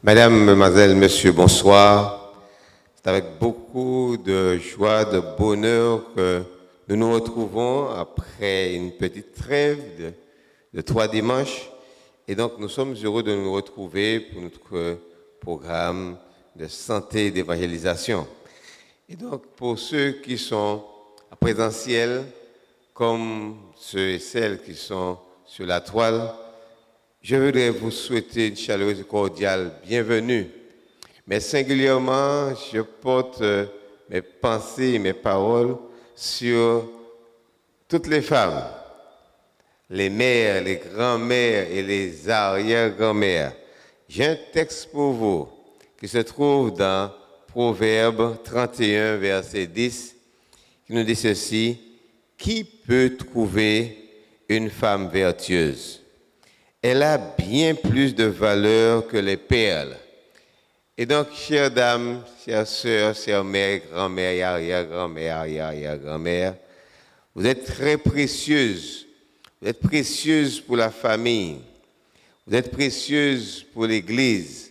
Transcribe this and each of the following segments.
Madame, mademoiselle, monsieur, bonsoir. C'est avec beaucoup de joie, de bonheur que nous nous retrouvons après une petite trêve de 3 dimanches. Et donc, nous sommes heureux de nous retrouver pour notre programme de santé et d'évangélisation. Et donc, pour ceux qui sont à présentiel, comme ceux et celles qui sont sur la toile, je voudrais vous souhaiter une chaleureuse et cordiale bienvenue. Mais singulièrement, je porte mes pensées et mes paroles sur toutes les femmes, les mères, les grands-mères et les arrière-grands-mères. J'ai un texte pour vous qui se trouve dans Proverbe 31, verset 10, qui nous dit ceci: qui peut trouver une femme vertueuse? Elle a bien plus de valeur que les perles. Et donc, chères dames, chères sœurs, chères mères, grand-mères, arrière-grand-mères, arrière-grand-mères, vous êtes très précieuses. Vous êtes précieuses pour la famille. Vous êtes précieuses pour l'Église.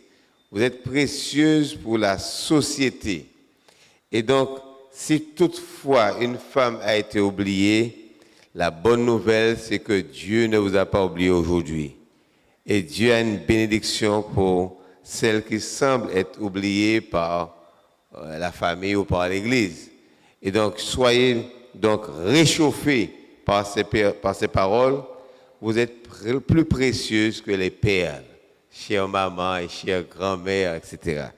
Vous êtes précieuses pour la société. Et donc, si toutefois une femme a été oubliée, la bonne nouvelle, c'est que Dieu ne vous a pas oublié aujourd'hui. Et Dieu a une bénédiction pour celles qui semblent être oubliées par la famille ou par l'Église. Et donc, soyez donc réchauffés par ces paroles. Vous êtes plus précieuses que les perles, chère maman et chère grand-mère, etc.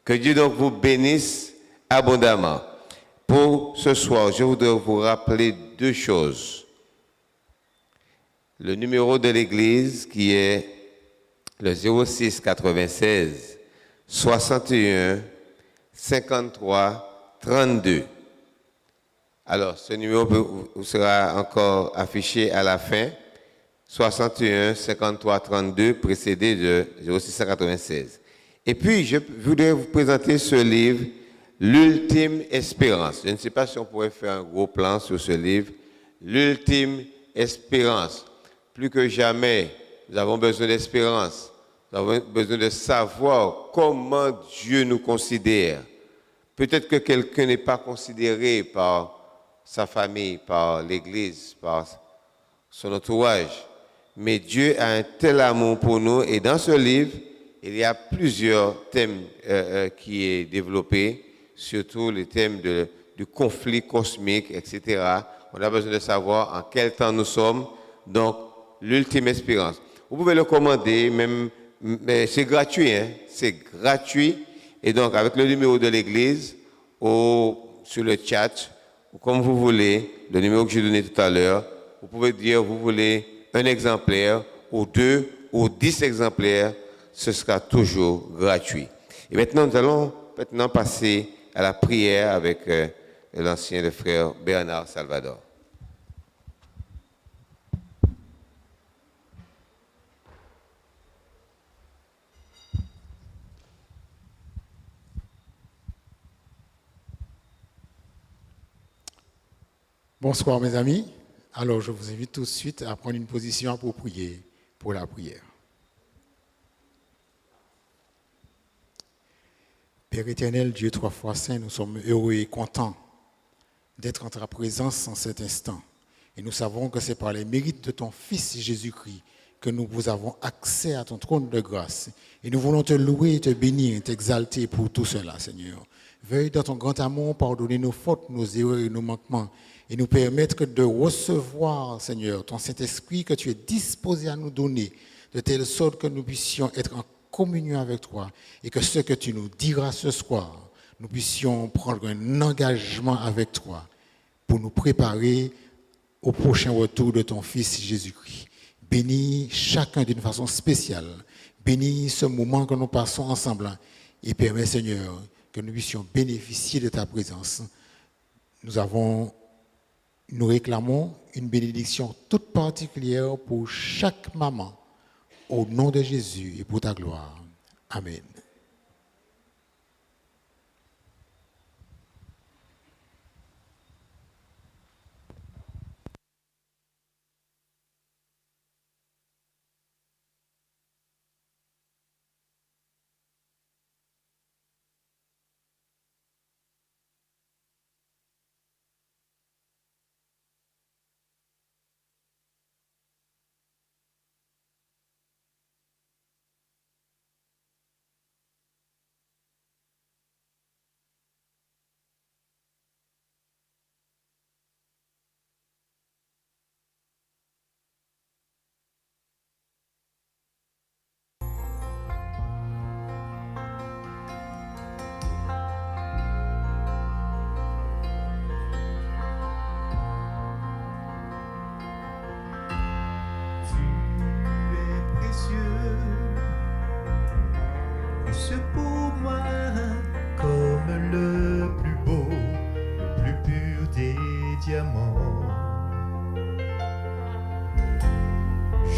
Que Dieu donc vous bénisse abondamment. Pour ce soir, je voudrais vous rappeler 2 choses. Le numéro de l'Église qui est le 06 96 61 53 32. Alors, ce numéro vous sera encore affiché à la fin. 61 53 32, précédé de 06 96. Et puis, je voudrais vous présenter ce livre, L'ultime espérance. Je ne sais pas si on pourrait faire un gros plan sur ce livre. L'ultime espérance. Plus que jamais, nous avons besoin d'espérance. Nous avons besoin de savoir comment Dieu nous considère. Peut-être que quelqu'un n'est pas considéré par sa famille, par l'Église, par son entourage. Mais Dieu a un tel amour pour nous. Et dans ce livre, il y a plusieurs thèmes qui est développé, surtout les thèmes du conflit cosmique, etc. On a besoin de savoir en quel temps nous sommes. Donc, l'ultime espérance. Vous pouvez le commander, même, mais c'est gratuit, hein? C'est gratuit. Et donc, avec le numéro de l'Église, ou sur le chat, ou comme vous voulez, le numéro que j'ai donné tout à l'heure, vous pouvez dire, vous voulez un exemplaire, ou 2, ou 10 exemplaires, ce sera toujours gratuit. Et maintenant, nous allons passer à la prière avec l'ancien frère Bernard Salvador. Bonsoir mes amis. Alors je vous invite tout de suite à prendre une position appropriée pour la prière. Père éternel, Dieu 3 fois saint, nous sommes heureux et contents d'être en ta présence en cet instant. Et nous savons que c'est par les mérites de ton Fils Jésus-Christ que nous avons accès à ton trône de grâce. Et nous voulons te louer, te bénir, t'exalter pour tout cela, Seigneur. Veuille dans ton grand amour pardonner nos fautes, nos erreurs et nos manquements et nous permettre de recevoir, Seigneur, ton Saint-Esprit que tu es disposé à nous donner, de telle sorte que nous puissions être en communion avec toi et que ce que tu nous diras ce soir, nous puissions prendre un engagement avec toi pour nous préparer au prochain retour de ton Fils Jésus-Christ. Bénis chacun d'une façon spéciale. Bénis ce moment que nous passons ensemble et permets, Seigneur, que nous puissions bénéficier de ta présence. Nous réclamons une bénédiction toute particulière pour chaque maman, au nom de Jésus et pour ta gloire. Amen.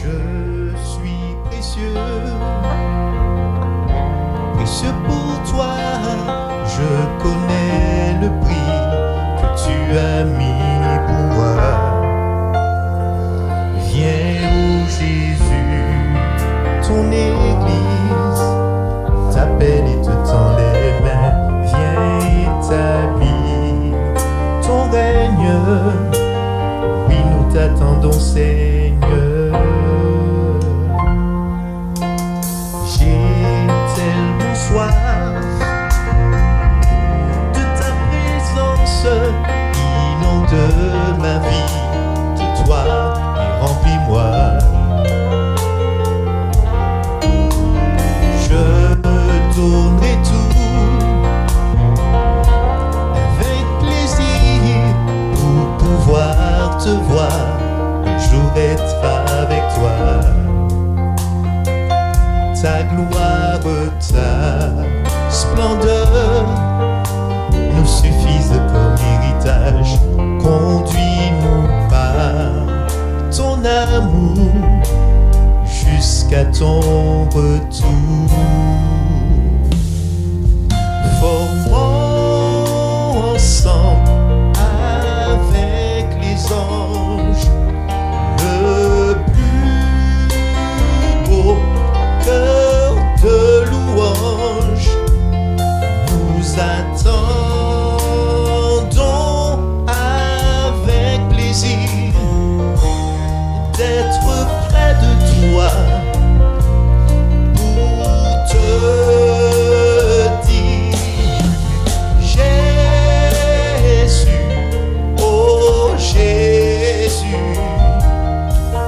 Je suis précieux, précieux pour toi. Je connais le prix que tu as mis pour moi. Viens, ô Jésus, ton Église t'appelle et te tend les mains. Viens établir ton règne. Oui, nous t'attendons, Seigneur. J'ai tellement soif de ta présence, inonde ma vie de toi et remplis-moi. Je donnerai tout avec plaisir pour pouvoir te voir un jour être avec toi. Ta gloire, ta splendeur nous suffisent comme héritage. Conduis-nous par ton amour jusqu'à ton retour. Formons ensemble avec les anges le plus beau cœur de louange. Nous attendons avec plaisir d'être près de toi pour te dire Jésus, oh Jésus,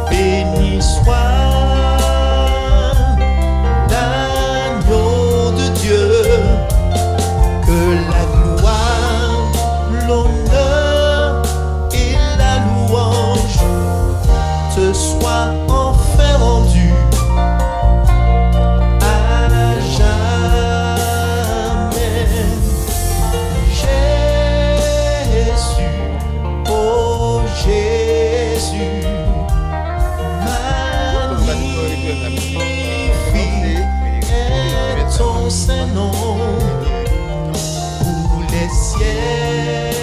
béni soit l'agneau de Dieu, que la gloire, l'honneur et la louange te soient enfin rendus à jamais. Jésus, oh Jésus, magnifique est ton Saint-Nom pour les siècles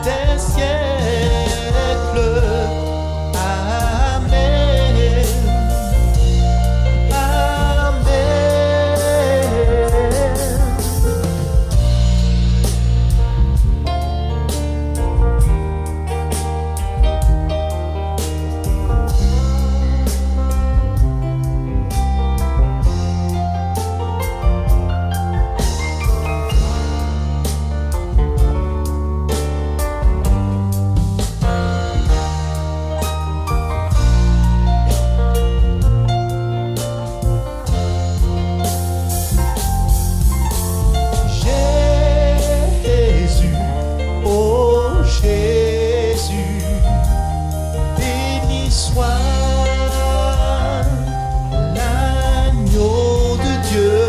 des siècles. Amen. Amen. Jésus, oh Jésus, béni soit l'agneau de Dieu,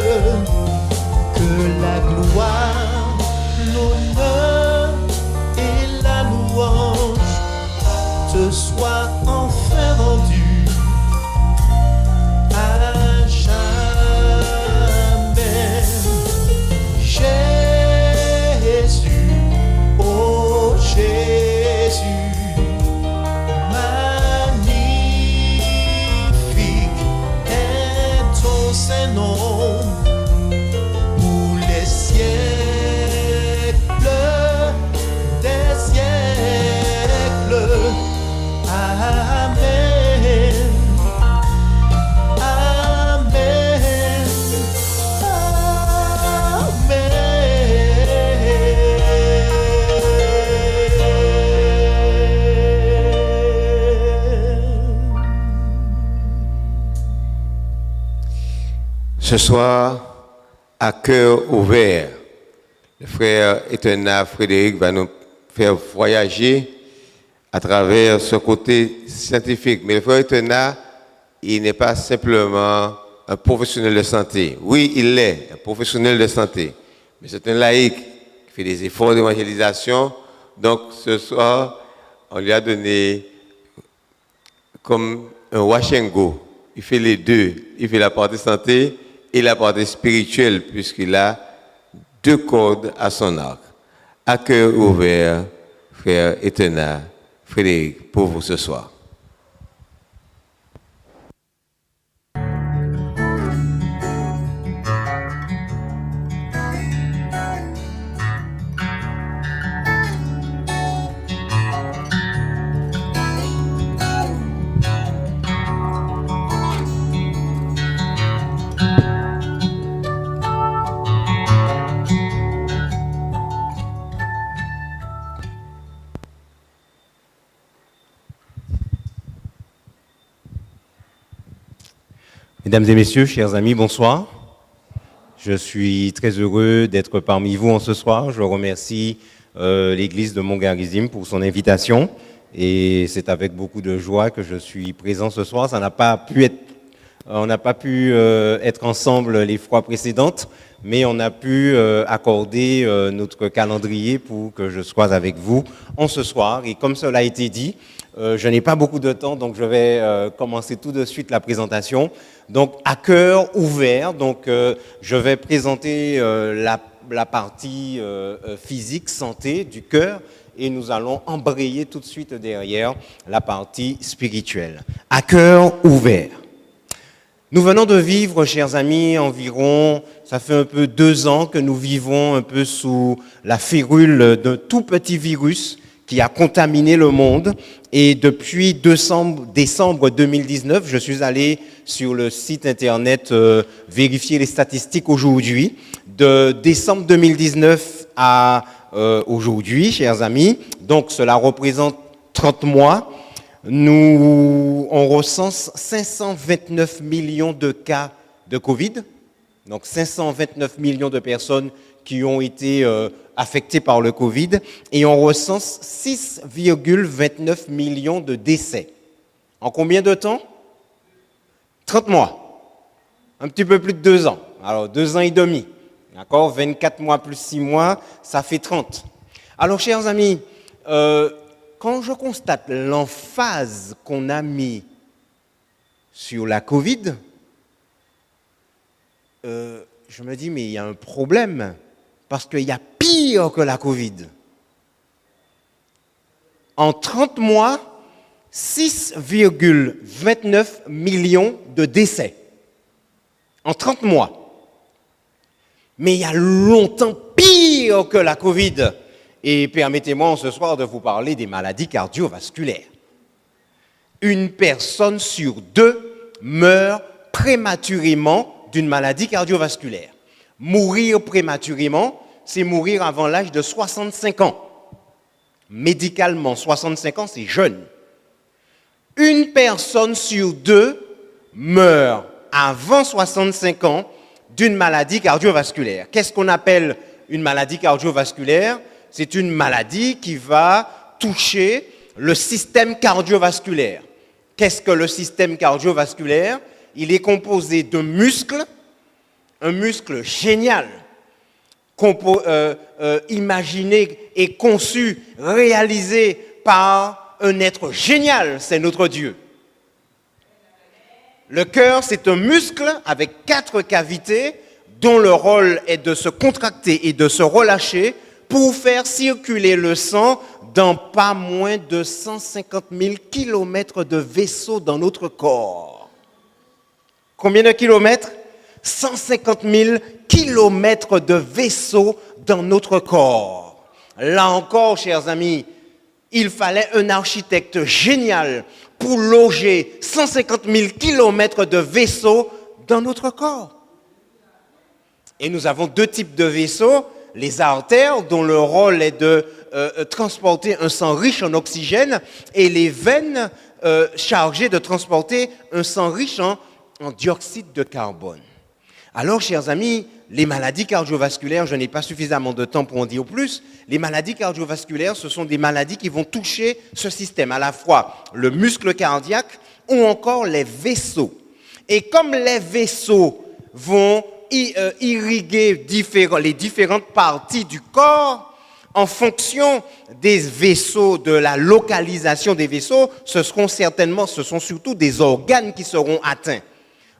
que la gloire, l'honneur et la louange te soient enfin rendus à jamais. Jésus, oh Jésus, magnifique est ton Saint-Nom pour les siècles des siècles. Amen. Amen. Ce soir, à cœur ouvert, le frère Etena Frédéric va nous faire voyager à travers ce côté scientifique. Mais le frère Etena, il n'est pas simplement un professionnel de santé. Oui, il est un professionnel de santé, mais c'est un laïc qui fait des efforts d'évangélisation. Donc ce soir, on lui a donné comme un wash and go. Il fait les deux. Il fait la partie santé et la partie spirituelle, puisqu'il a deux cordes à son arc. À cœur ouvert, frère Etena Frédéric, pour vous ce soir. Mesdames et messieurs, chers amis, bonsoir. Je suis très heureux d'être parmi vous en ce soir. Je remercie l'église de Montgarizim pour son invitation et c'est avec beaucoup de joie que je suis présent ce soir. On n'a pas pu être ensemble les fois précédentes, mais on a pu accorder notre calendrier pour que je sois avec vous en ce soir. Et comme cela a été dit, je n'ai pas beaucoup de temps, donc je vais commencer tout de suite la présentation. Donc, à cœur ouvert, donc je vais présenter la partie physique, santé du cœur, et nous allons embrayer tout de suite derrière la partie spirituelle. À cœur ouvert. Nous venons de vivre, chers amis, environ, ça fait un peu 2 ans que nous vivons un peu sous la férule d'un tout petit virus qui a contaminé le monde. Et depuis décembre 2019, je suis allé sur le site internet vérifier les statistiques aujourd'hui. De décembre 2019 à aujourd'hui, chers amis, donc cela représente 30 mois, on recense 529 millions de cas de Covid, donc 529 millions de personnes qui ont été affectées par le Covid, et on recense 6,29 millions de décès. En combien de temps? 30 mois. Un petit peu plus de 2 ans. Alors, 2 ans et demi. D'accord? 24 mois plus 6 mois, ça fait 30. Alors, chers amis, quand je constate l'emphase qu'on a mis sur la Covid, je me dis, mais il y a un problème, parce qu'il y a pire que la Covid. En 30 mois, 6,29 millions de décès. En 30 mois. Mais il y a longtemps pire que la Covid. Et permettez-moi ce soir de vous parler des maladies cardiovasculaires. Une personne sur 2 meurt prématurément d'une maladie cardiovasculaire. Mourir prématurément, c'est mourir avant l'âge de 65 ans. Médicalement, 65 ans, c'est jeune. Une personne sur 2 meurt avant 65 ans d'une maladie cardiovasculaire. Qu'est-ce qu'on appelle une maladie cardiovasculaire? C'est une maladie qui va toucher le système cardiovasculaire. Qu'est-ce que le système cardiovasculaire? Il est composé de muscles, un muscle génial, imaginé et conçu, réalisé par un être génial, c'est notre Dieu. Le cœur, c'est un muscle avec 4 cavités dont le rôle est de se contracter et de se relâcher pour faire circuler le sang dans pas moins de 150 000 kilomètres de vaisseaux dans notre corps. Combien de kilomètres? 150 000 kilomètres de vaisseaux dans notre corps. Là encore, chers amis, il fallait un architecte génial pour loger 150 000 kilomètres de vaisseaux dans notre corps. Et nous avons 2 types de vaisseaux, les artères, dont le rôle est de transporter un sang riche en oxygène, et les veines chargées de transporter un sang riche en dioxyde de carbone. Alors, chers amis, les maladies cardiovasculaires, je n'ai pas suffisamment de temps pour en dire plus, les maladies cardiovasculaires, ce sont des maladies qui vont toucher ce système, à la fois le muscle cardiaque ou encore les vaisseaux. Et comme les vaisseaux vont irriguer les différentes parties du corps, En fonction des vaisseaux, de la localisation des vaisseaux, ce sont surtout des organes qui seront atteints.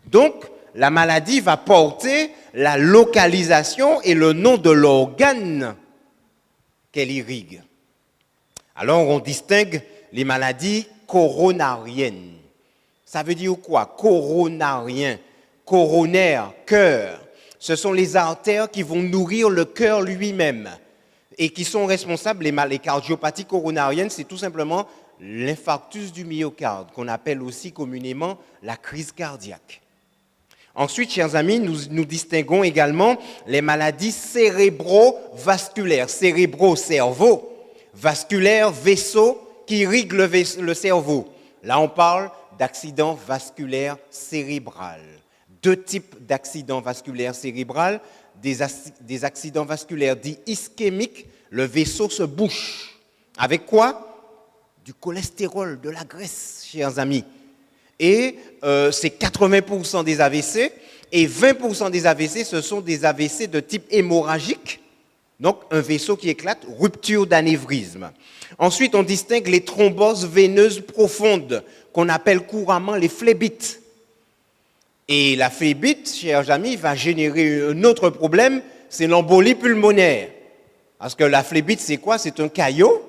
Donc, la maladie va porter la localisation et le nom de l'organe qu'elle irrigue. Alors, on distingue les maladies coronariennes. Ça veut dire quoi? Coronarien, coronaire, cœur. Ce sont les artères qui vont nourrir le cœur lui-même et qui sont responsables, les cardiopathies coronariennes, c'est tout simplement l'infarctus du myocarde, qu'on appelle aussi communément la crise cardiaque. Ensuite, chers amis, nous distinguons également les maladies cérébrovasculaires, cérébro-cerveau, vasculaire, vaisseau qui irrigue le cerveau. Là, on parle d'accident vasculaire cérébral. Deux types d'accidents vasculaires cérébrales, des accidents vasculaires dits ischémiques, le vaisseau se bouche. Avec quoi? Du cholestérol, de la graisse, chers amis. Et c'est 80% des AVC, et 20% des AVC, ce sont des AVC de type hémorragique, donc un vaisseau qui éclate, rupture d'anévrisme. Ensuite, on distingue les thromboses veineuses profondes, qu'on appelle couramment les phlébites. Et la phlébite, chers amis, va générer un autre problème, c'est l'embolie pulmonaire. Parce que la phlébite, c'est quoi? C'est un caillot,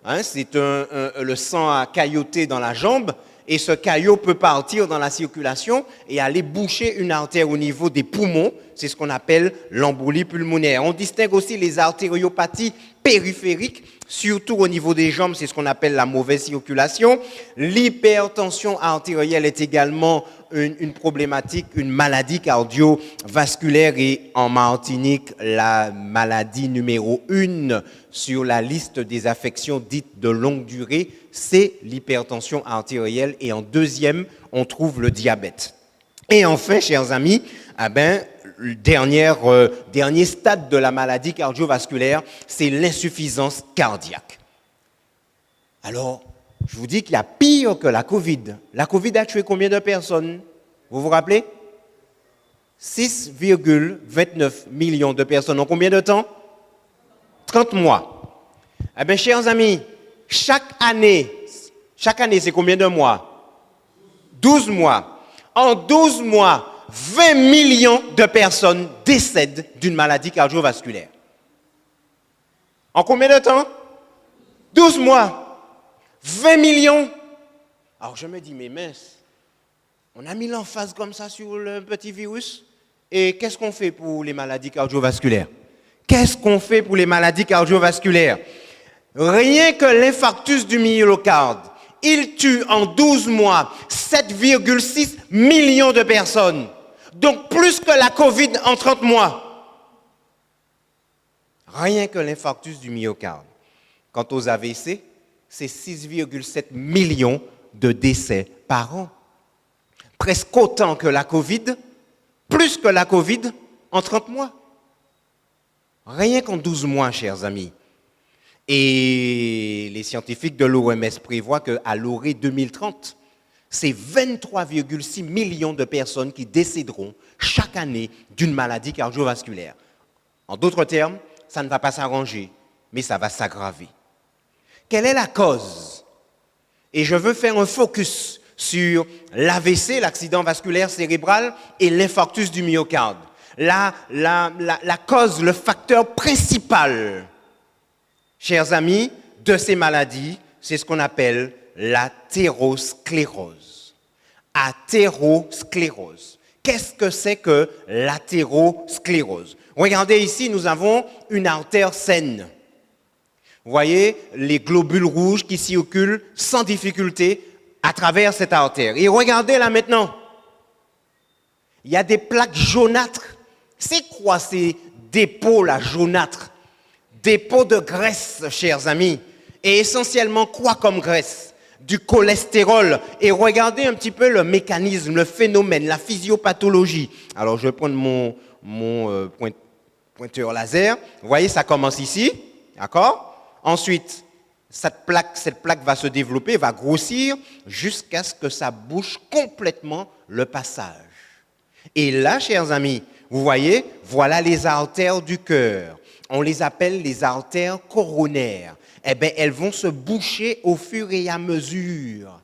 hein, c'est le sang à cailloter dans la jambe, et ce caillot peut partir dans la circulation et aller boucher une artère au niveau des poumons, c'est ce qu'on appelle l'embolie pulmonaire. On distingue aussi les artériopathies périphériques, surtout au niveau des jambes, c'est ce qu'on appelle la mauvaise circulation. L'hypertension artérielle est également une problématique, une maladie cardiovasculaire, et en Martinique, la maladie numéro 1 sur la liste des affections dites de longue durée, c'est l'hypertension artérielle, et en deuxième, on trouve le diabète. Et enfin, chers amis, le dernier stade de la maladie cardiovasculaire, c'est l'insuffisance cardiaque. Alors, je vous dis qu'il y a pire que la Covid. La Covid a tué combien de personnes? Vous vous rappelez? 6,29 millions de personnes. En combien de temps? 30 mois. Eh bien, chers amis, chaque année, c'est combien de mois? 12 mois. En 12 mois, 20 millions de personnes décèdent d'une maladie cardiovasculaire. En combien de temps? 12 mois. 20 millions. Alors je me dis, mais mince, on a mis l'emphase comme ça sur le petit virus, et qu'est-ce qu'on fait pour les maladies cardiovasculaires? Qu'est-ce qu'on fait pour les maladies cardiovasculaires? Rien que l'infarctus du myocarde, il tue en 12 mois 7,6 millions de personnes. Donc plus que la Covid en 30 mois. Rien que l'infarctus du myocarde. Quant aux AVC, c'est 6,7 millions de décès par an. Presque autant que la Covid, plus que la Covid en 30 mois. Rien qu'en 12 mois, chers amis. Et les scientifiques de l'OMS prévoient qu'à l'horizon 2030, c'est 23,6 millions de personnes qui décéderont chaque année d'une maladie cardiovasculaire. En d'autres termes, ça ne va pas s'arranger, mais ça va s'aggraver. Quelle est la cause? Et je veux faire un focus sur l'AVC, l'accident vasculaire cérébral, et l'infarctus du myocarde. La cause, le facteur principal, chers amis, de ces maladies, c'est ce qu'on appelle l'athérosclérose. Athérosclérose. Qu'est-ce que c'est que l'athérosclérose? Regardez ici, nous avons une artère saine. Vous voyez les globules rouges qui circulent sans difficulté à travers cette artère. Et regardez là maintenant. Il y a des plaques jaunâtres. C'est quoi ces dépôts là jaunâtres? Dépôts de graisse, chers amis. Et essentiellement quoi comme graisse? Du cholestérol. Et regardez un petit peu le mécanisme, le phénomène, la physiopathologie. Alors je vais prendre mon pointeur laser. Vous voyez, ça commence ici. D'accord? Ensuite, cette plaque va se développer, va grossir jusqu'à ce que ça bouche complètement le passage. Et là, chers amis, vous voyez, voilà les artères du cœur. on les appelle les artères coronaires. Eh bien, elles vont se boucher au fur et à mesure.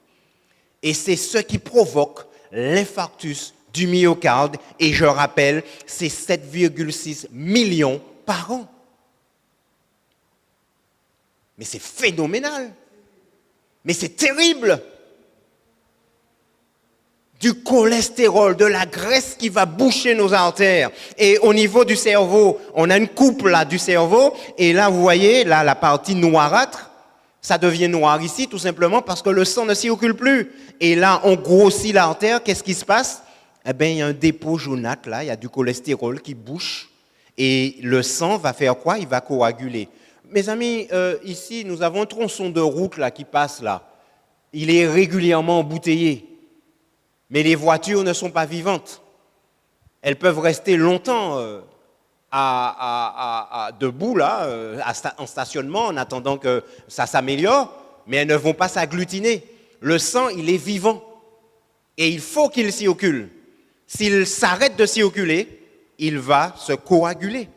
Et c'est ce qui provoque l'infarctus du myocarde. Et je rappelle, c'est 7,6 millions par an. Mais c'est phénoménal. Mais c'est terrible. Du cholestérol, de la graisse qui va boucher nos artères. Et au niveau du cerveau, on a une coupe là du cerveau. Et là, vous voyez, là, la partie noirâtre, ça devient noir ici, tout simplement parce que le sang ne circule plus. Et là, on grossit l'artère. Qu'est-ce qui se passe? Eh bien, il y a un dépôt jaunâtre là, il y a du cholestérol qui bouche. Et le sang va faire quoi? Il va coaguler. Mes amis, ici, nous avons un tronçon de route là qui passe là. Il est régulièrement embouteillé. Mais les voitures ne sont pas vivantes. Elles peuvent rester longtemps debout, là, en stationnement, en attendant que ça s'améliore, mais elles ne vont pas s'agglutiner. Le sang, il est vivant. Et il faut qu'il circule. S'il s'arrête de circuler, il va se coaguler.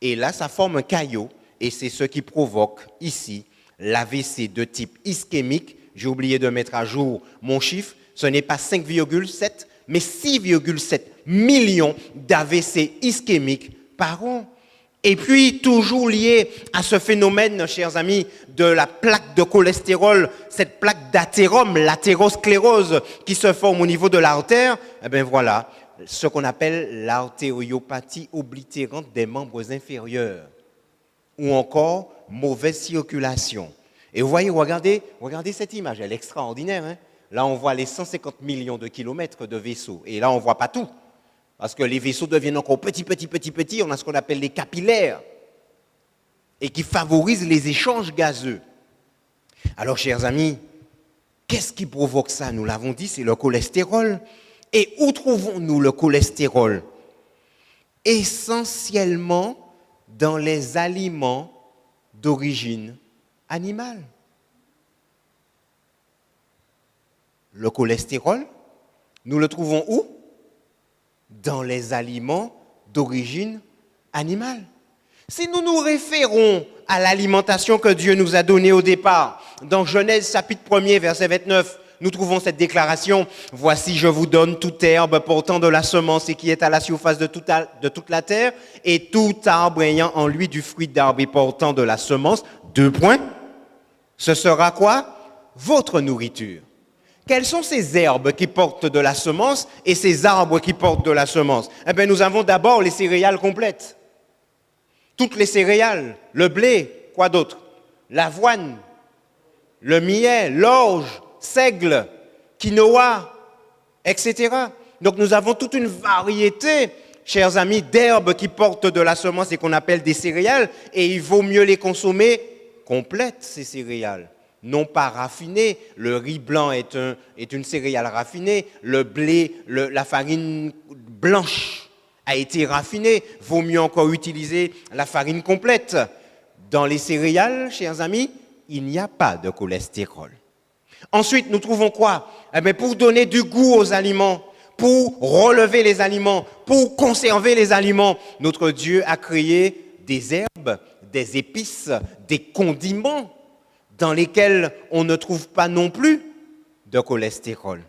Et là, ça forme un caillot, et c'est ce qui provoque ici l'AVC de type ischémique. J'ai oublié de mettre à jour mon chiffre. Ce n'est pas 5,7, mais 6,7 millions d'AVC ischémiques par an. Et puis, toujours lié à ce phénomène, chers amis, de la plaque de cholestérol, cette plaque d'athérome, l'athérosclérose, qui se forme au niveau de l'artère, eh bien voilà, ce qu'on appelle l'artériopathie oblitérante des membres inférieurs, ou encore mauvaise circulation. Et vous voyez, regardez cette image, elle est extraordinaire, hein? Là, on voit les 150 millions de kilomètres de vaisseaux. Et là, on ne voit pas tout. Parce que les vaisseaux deviennent encore petits. On a ce qu'on appelle les capillaires. Et qui favorisent les échanges gazeux. Alors, chers amis, qu'est-ce qui provoque ça? Nous l'avons dit, c'est le cholestérol. Et où trouvons-nous le cholestérol? Essentiellement dans les aliments d'origine animale. Le cholestérol, nous le trouvons où? Dans les aliments d'origine animale. Si nous nous référons à l'alimentation que Dieu nous a donnée au départ, dans Genèse chapitre 1er, verset 29, nous trouvons cette déclaration. « Voici, je vous donne toute herbe portant de la semence et qui est à la surface de toute la terre, et tout arbre ayant en lui du fruit d'arbre et portant de la semence. » Ce sera quoi? Votre nourriture. Quelles sont ces herbes qui portent de la semence et ces arbres qui portent de la semence? Eh bien, nous avons d'abord les céréales complètes. Toutes les céréales, le blé, quoi d'autre? L'avoine, le millet, l'orge, seigle, quinoa, etc. Donc nous avons toute une variété, chers amis, d'herbes qui portent de la semence et qu'on appelle des céréales, et il vaut mieux les consommer complètes, ces céréales. Non pas raffinées. Le riz blanc est une céréale raffinée. Le blé, la farine blanche a été raffinée. Vaut mieux encore utiliser la farine complète. Dans les céréales, chers amis, il n'y a pas de cholestérol. Ensuite, nous trouvons quoi? Eh bien, pour donner du goût aux aliments, pour relever les aliments, pour conserver les aliments, notre Dieu a créé des herbes, des épices, des condiments dans lesquels on ne trouve pas non plus de cholestérol.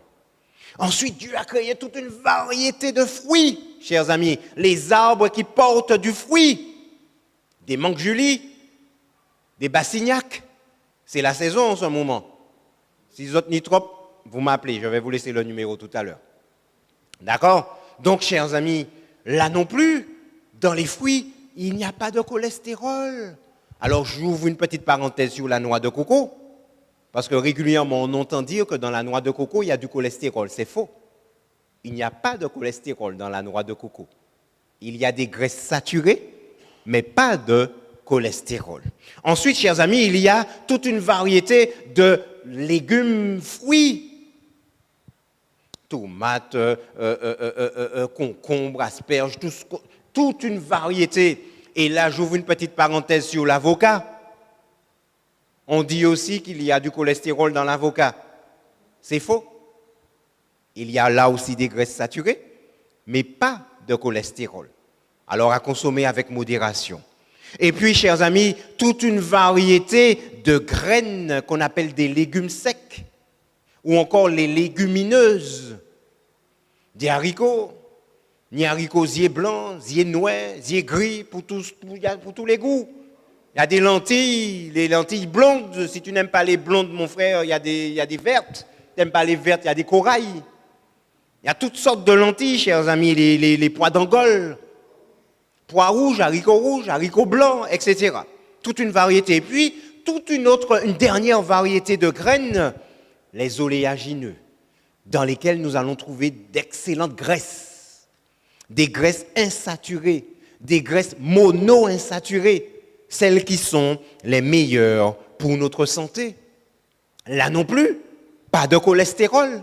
Ensuite, Dieu a créé toute une variété de fruits, chers amis. Les arbres qui portent du fruit, des mangues-julis, des bassignacs. C'est la saison en ce moment. Si vous êtes ni trop, vous m'appelez, je vais vous laisser le numéro tout à l'heure. D'accord? Donc, chers amis, là non plus, dans les fruits, il n'y a pas de cholestérol. Alors, j'ouvre une petite parenthèse sur la noix de coco, parce que régulièrement, on entend dire que dans la noix de coco, il y a du cholestérol. C'est faux. Il n'y a pas de cholestérol dans la noix de coco. Il y a des graisses saturées, mais pas de cholestérol. Ensuite, chers amis, il y a toute une variété de légumes, fruits, tomates, concombres, asperges, toute une variété. Et là, j'ouvre une petite parenthèse sur l'avocat. On dit aussi qu'il y a du cholestérol dans l'avocat. C'est faux. Il y a là aussi des graisses saturées, mais pas de cholestérol. Alors à consommer avec modération. Et puis, chers amis, toute une variété de graines qu'on appelle des légumes secs, ou encore les légumineuses, des haricots, ni haricots zier blancs, zier noirs, zier gris, pour tous les goûts. Il y a des lentilles, les lentilles blondes. Si tu n'aimes pas les blondes, mon frère, il y a des vertes. Tu n'aimes pas les vertes, il y a des corails. Il y a toutes sortes de lentilles, chers amis, les pois d'Angole, pois rouges, haricots blancs, etc. Toute une variété. Et puis, une dernière variété de graines, les oléagineux, dans lesquels nous allons trouver d'excellentes graisses. Des graisses insaturées, des graisses mono-insaturées, celles qui sont les meilleures pour notre santé. Là non plus, pas de cholestérol.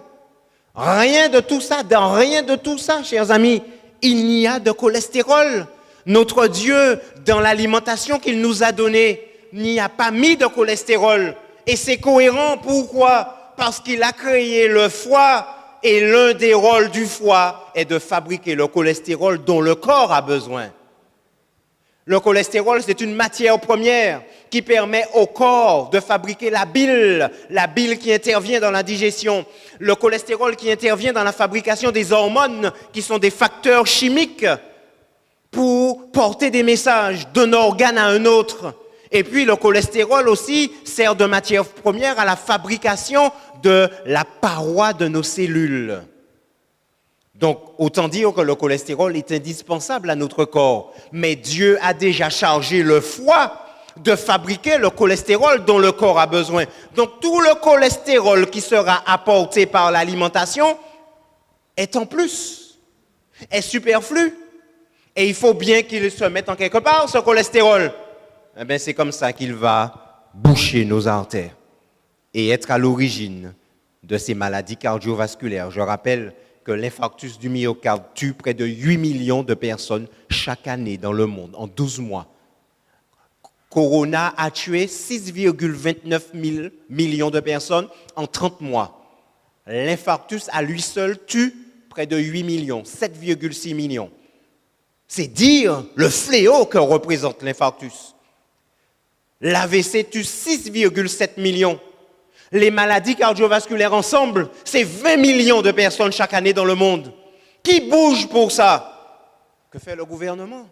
Rien de tout ça, dans rien de tout ça, chers amis, il n'y a de cholestérol. Notre Dieu, dans l'alimentation qu'il nous a donnée, n'y a pas mis de cholestérol. Et c'est cohérent, pourquoi? Parce qu'il a créé le foie, et l'un des rôles du foie est de fabriquer le cholestérol dont le corps a besoin. Le cholestérol, c'est une matière première qui permet au corps de fabriquer la bile qui intervient dans la digestion. Le cholestérol qui intervient dans la fabrication des hormones, qui sont des facteurs chimiques pour porter des messages d'un organe à un autre. Et puis le cholestérol aussi sert de matière première à la fabrication de la paroi de nos cellules. Donc, autant dire que le cholestérol est indispensable à notre corps. Mais Dieu a déjà chargé le foie de fabriquer le cholestérol dont le corps a besoin. Donc, tout le cholestérol qui sera apporté par l'alimentation est en plus, est superflu. Et il faut bien qu'il se mette en quelque part, ce cholestérol. Eh bien, c'est comme ça qu'il va boucher nos artères et être à l'origine de ces maladies cardiovasculaires. Je rappelle que l'infarctus du myocarde tue près de 8 millions de personnes chaque année dans le monde, en 12 mois. Corona a tué 6,29 millions de personnes en 30 mois. L'infarctus à lui seul tue près de 8 millions, 7,6 millions. C'est dire le fléau que représente l'infarctus. L'AVC tue 6,7 millions. Les maladies cardiovasculaires ensemble, c'est 20 millions de personnes chaque année dans le monde. Qui bouge pour ça? Que fait le gouvernement?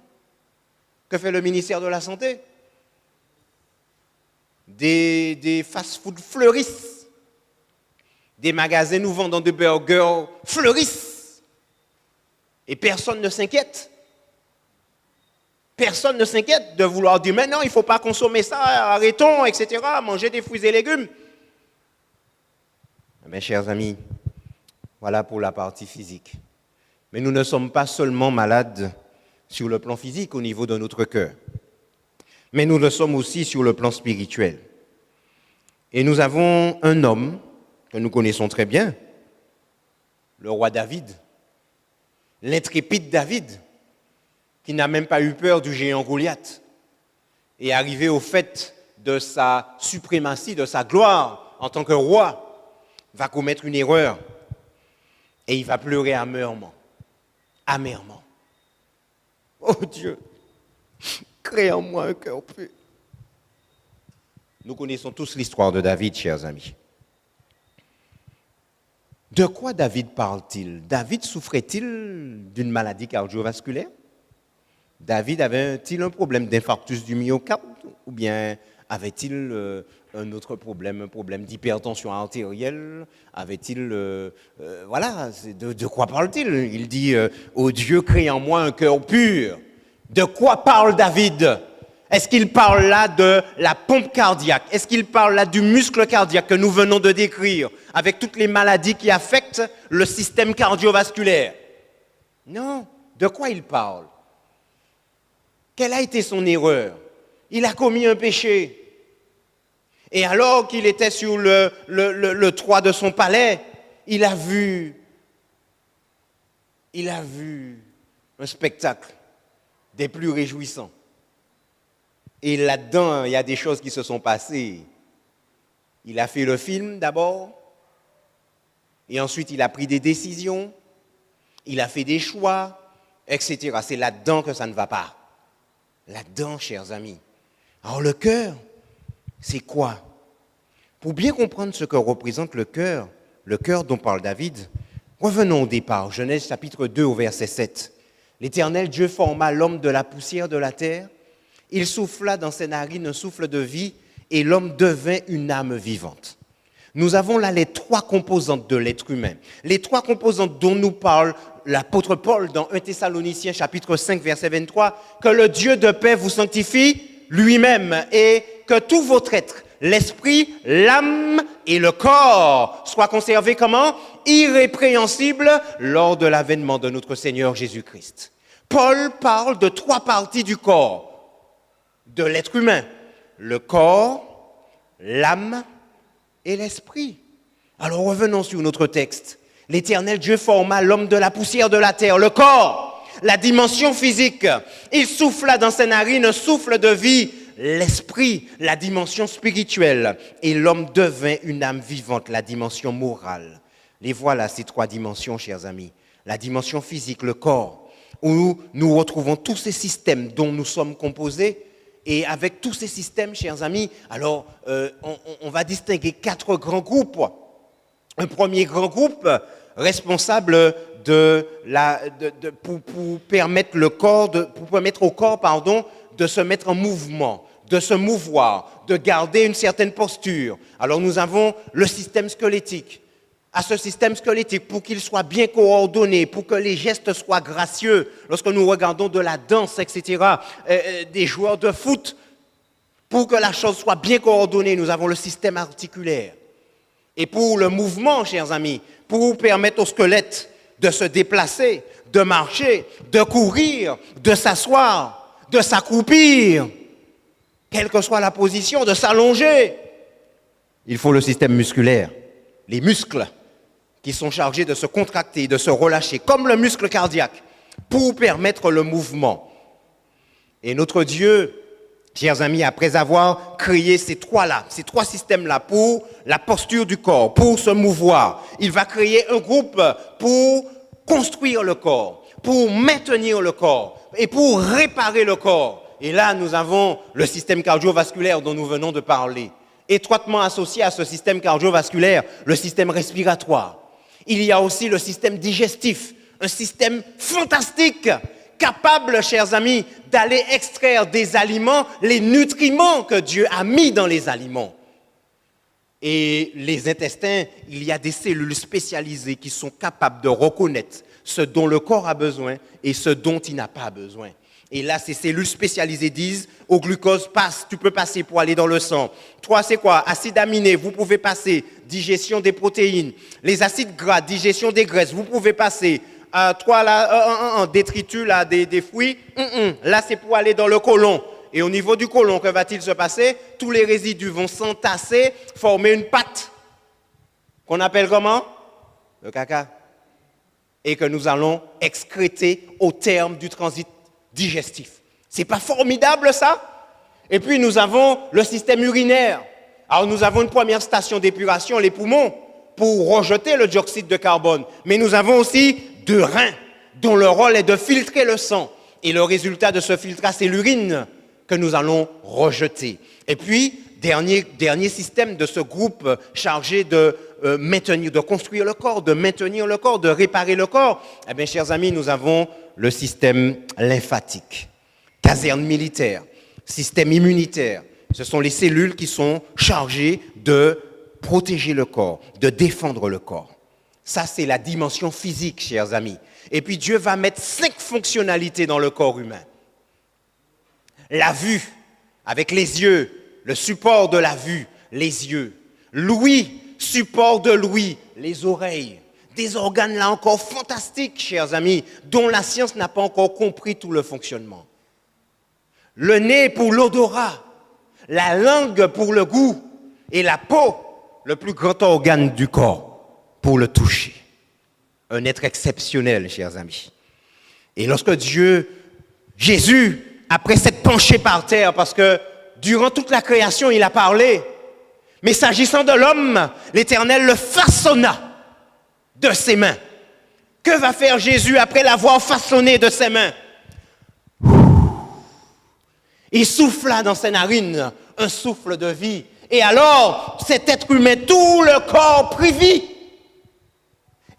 Que fait le ministère de la Santé? Des fast-food fleurissent. Des magasins nous vendant des burgers fleurissent. Et personne ne s'inquiète. Personne ne s'inquiète de vouloir dire, mais non, il ne faut pas consommer ça, arrêtons, etc., manger des fruits et légumes. Mes chers amis, voilà pour la partie physique. Mais nous ne sommes pas seulement malades sur le plan physique au niveau de notre cœur, mais nous le sommes aussi sur le plan spirituel. Et nous avons un homme que nous connaissons très bien, le roi David, l'intrépide David, qui n'a même pas eu peur du géant Goliath, et arrivé au fait de sa suprématie, de sa gloire en tant que roi, va commettre une erreur et il va pleurer amèrement. Amèrement. Oh Dieu, crée en moi un cœur pur. Nous connaissons tous l'histoire de David, chers amis. De quoi David parle-t-il? David souffrait-il d'une maladie cardiovasculaire? David avait-il un problème d'infarctus du myocarde? Ou bien avait-il un autre problème, un problème d'hypertension artérielle? Avait-il... voilà, de quoi parle-t-il? Il dit « Ô Dieu, crée en moi un cœur pur ». De quoi parle David? Est-ce qu'il parle là de la pompe cardiaque? Est-ce qu'il parle là du muscle cardiaque que nous venons de décrire, avec toutes les maladies qui affectent le système cardiovasculaire? Non. De quoi il parle? Quelle a été son erreur? Il a commis un péché. Et alors qu'il était sur le toit de son palais, il a vu un spectacle des plus réjouissants. Et là-dedans, il y a des choses qui se sont passées. Il a fait le film d'abord, et ensuite il a pris des décisions, il a fait des choix, etc. C'est là-dedans que ça ne va pas. Là-dedans, chers amis. Alors le cœur, c'est quoi? Pour bien comprendre ce que représente le cœur dont parle David, revenons au départ, Genèse chapitre 2 au verset 7. L'Éternel Dieu forma l'homme de la poussière de la terre, il souffla dans ses narines un souffle de vie, et l'homme devint une âme vivante. Nous avons là les trois composantes de l'être humain. Les trois composantes dont nous parle l'apôtre Paul dans 1 Thessaloniciens chapitre 5 verset 23, que le Dieu de paix vous sanctifie lui-même et que tout votre être, l'esprit, l'âme et le corps soient conservés comment? Irrépréhensibles lors de l'avènement de notre Seigneur Jésus-Christ. Paul parle de trois parties du corps de l'être humain. Le corps, l'âme et l'esprit. Alors revenons sur notre texte. L'Éternel Dieu forma l'homme de la poussière de la terre, le corps, la dimension physique. Il souffla dans ses narines un souffle de vie, l'esprit, la dimension spirituelle. Et l'homme devint une âme vivante, la dimension morale. Les voilà ces trois dimensions, chers amis. La dimension physique, le corps, où nous retrouvons tous ces systèmes dont nous sommes composés. Et avec tous ces systèmes, chers amis, alors on va distinguer quatre grands groupes. Un premier grand groupe responsable pour permettre au corps de se mettre en mouvement, de se mouvoir, de garder une certaine posture. Alors nous avons le système squelettique. À ce système squelettique, pour qu'il soit bien coordonné, pour que les gestes soient gracieux, lorsque nous regardons de la danse, etc., des joueurs de foot, pour que la chose soit bien coordonnée, nous avons le système articulaire. Et pour le mouvement, chers amis, pour permettre au squelette de se déplacer, de marcher, de courir, de s'asseoir, de s'accroupir, quelle que soit la position, de s'allonger, il faut le système musculaire, les muscles qui sont chargés de se contracter, de se relâcher, comme le muscle cardiaque, pour permettre le mouvement. Et notre Dieu, chers amis, après avoir créé ces trois systèmes-là, pour la posture du corps, pour se mouvoir, il va créer un groupe pour construire le corps, pour maintenir le corps et pour réparer le corps. Et là, nous avons le système cardiovasculaire dont nous venons de parler. Étroitement associé à ce système cardiovasculaire, le système respiratoire. Il y a aussi le système digestif, un système fantastique, capable, chers amis, d'aller extraire des aliments les nutriments que Dieu a mis dans les aliments. Et les intestins, il y a des cellules spécialisées qui sont capables de reconnaître ce dont le corps a besoin et ce dont il n'a pas besoin. Et là, ces cellules spécialisées disent au glucose, passe, tu peux passer pour aller dans le sang. 3, c'est quoi? Acides aminés, vous pouvez passer. Digestion des protéines. Les acides gras, digestion des graisses, vous pouvez passer. 3, là, détritus là, des fruits. Là, c'est pour aller dans le côlon. Et au niveau du côlon, que va-t-il se passer? Tous les résidus vont s'entasser, former une pâte. Qu'on appelle comment? Le caca. Et que nous allons excréter au terme du transit digestif. C'est pas formidable ça? Et puis nous avons le système urinaire. Alors nous avons une première station d'épuration, les poumons, pour rejeter le dioxyde de carbone. Mais nous avons aussi deux reins, dont le rôle est de filtrer le sang. Et le résultat de ce filtrage, c'est l'urine que nous allons rejeter. Et puis, dernier système de ce groupe chargé de maintenir, de construire le corps, de maintenir le corps, de réparer le corps. Eh bien, chers amis, nous avons le système lymphatique, caserne militaire, système immunitaire. Ce sont les cellules qui sont chargées de protéger le corps, de défendre le corps. Ça, c'est la dimension physique, chers amis. Et puis, Dieu va mettre 5 fonctionnalités dans le corps humain. La vue, avec les yeux, le support de la vue, les yeux. L'ouïe, support de l'ouïe, les oreilles. Des organes là encore fantastiques, chers amis, dont la science n'a pas encore compris tout le fonctionnement. Le nez pour l'odorat, la langue pour le goût et la peau, le plus grand organe du corps, pour le toucher. Un être exceptionnel, chers amis. Et lorsque Jésus, après s'être penché par terre, parce que durant toute la création, il a parlé, mais s'agissant de l'homme, l'Éternel le façonna de ses mains. Que va faire Jésus après l'avoir façonné de ses mains? Il souffla dans ses narines un souffle de vie. Et alors, cet être humain, tout le corps prit vie.